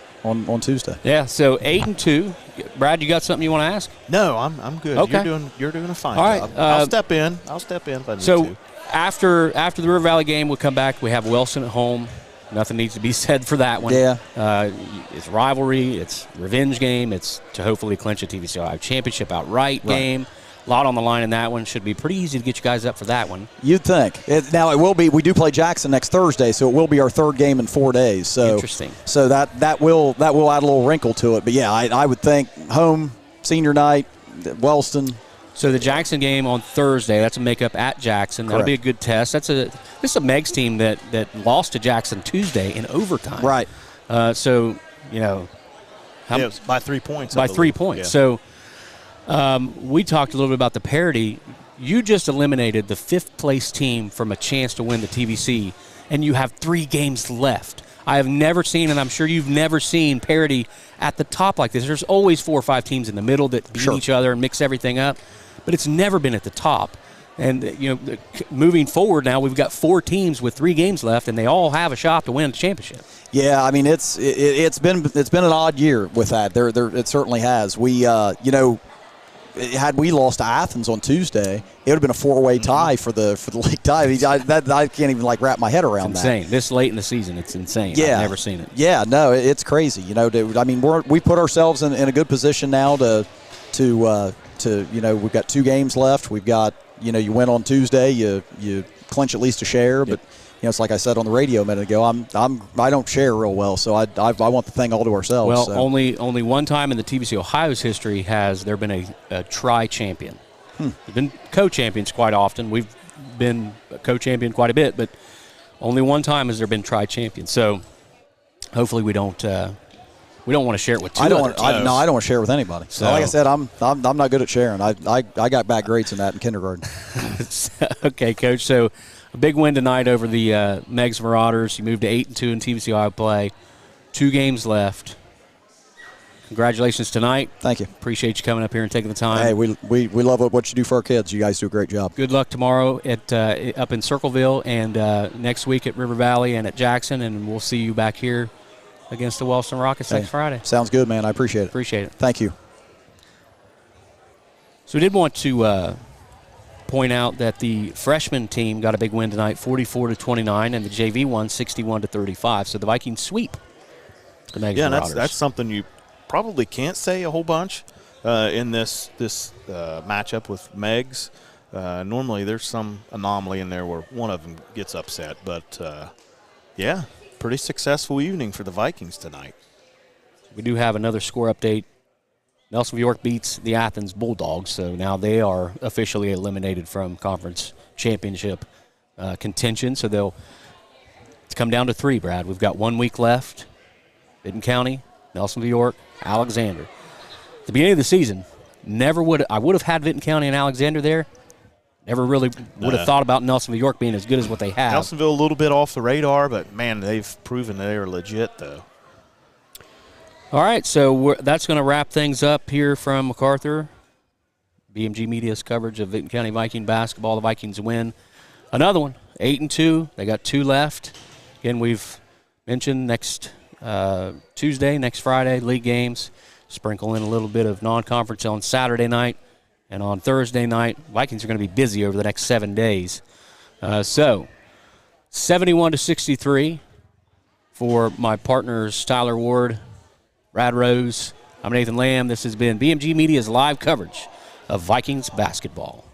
Tuesday. Yeah. So 8-2. Brad, you got something you want to ask? No, I'm good. Okay. You're doing a fine All right, job. I'll step in if I need to. So after the River Valley game, we'll come back. We have Wilson at home. Nothing needs to be said for that one. Yeah. It's rivalry. It's revenge game. It's to hopefully clinch a TBC Ohio championship outright game. A lot on the line in that one. Should be pretty easy to get you guys up for that one. You'd think. Now it will be. We do play Jackson next Thursday, so it will be our third game in 4 days. So interesting. So that will add a little wrinkle to it. But yeah, I would think home senior night, Wellston. So the Jackson game on Thursday. That's a makeup at Jackson. That'll Correct. be a good test. This is a Meigs team that lost to Jackson Tuesday in overtime. Right. So it was by 3 points. By 3 points. Yeah. So. We talked a little bit about the parity. You just eliminated the fifth-place team from a chance to win the TBC, and you have 3 games left. I have never seen, and I'm sure you've never seen, parity at the top like this. There's always 4 or 5 teams in the middle that beat each other and mix everything up, but it's never been at the top. And, moving forward now, we've got 4 teams with 3 games left, and they all have a shot to win the championship. Yeah, it's been an odd year with that. It certainly has. We had we lost to Athens on Tuesday, it would have been a 4-way tie for the league tie. I can't even wrap my head around it's that. insane. This late in the season, it's insane. Yeah. I've never seen it. Yeah, no, it's crazy. We put ourselves in a good position now to we've got 2 games left. We've got you win on Tuesday, you clinch at least a share, but. It's like I said on the radio a minute ago. I don't share real well, so I want the thing all to ourselves. Well, so. only one time in the TBC Ohio's history has there been a tri-champion. There's been co-champions quite often. We've been co-champion quite a bit, but only one time has there been tri-champions. So hopefully we don't want to share it with 2 I don't other want. teams. I don't want to share it with anybody. So, like I said, I'm not good at sharing. I got bad grades in that in kindergarten. Okay, Coach. So. A big win tonight over the Meigs Marauders. You moved to 8-2 in TBC Ohio play. 2 games left. Congratulations tonight. Thank you. Appreciate you coming up here and taking the time. Hey, we love what you do for our kids. You guys do a great job. Good luck tomorrow at up in Circleville and next week at River Valley and at Jackson, and we'll see you back here against the Wellston Rockets next Friday. Sounds good, man. I appreciate it. Appreciate it. Thank you. So we did want to point out that the freshman team got a big win tonight, 44-29, and the JV won 61-35. So the Vikings sweep the Meigs Marauders. That's something you probably can't say a whole bunch in this matchup with Meigs. Normally there's some anomaly in there where one of them gets upset, but pretty successful evening for the Vikings tonight. We do have another score update. Nelsonville York beats the Athens Bulldogs, so now they are officially eliminated from conference championship contention. So they'll come down to 3, Brad. We've got 1 week left. Vinton County, Nelsonville York, Alexander. At the beginning of the season, I would have had Vinton County and Alexander there. Never really would have thought about Nelsonville York being as good as what they have. Nelsonville a little bit off the radar, but, man, they've proven they are legit, though. All right, so that's going to wrap things up here from MacArthur. BMG Media's coverage of Vinton County Viking basketball. The Vikings win another one, 8-2. They got 2 left. Again, we've mentioned next Tuesday, next Friday, league games. Sprinkle in a little bit of non-conference on Saturday night. And on Thursday night, Vikings are going to be busy over the next 7 days. So, 71-63 for my partners Tyler Ward, Brad Rose. I'm Nathan Lamb. This has been BMG Media's live coverage of Vikings basketball.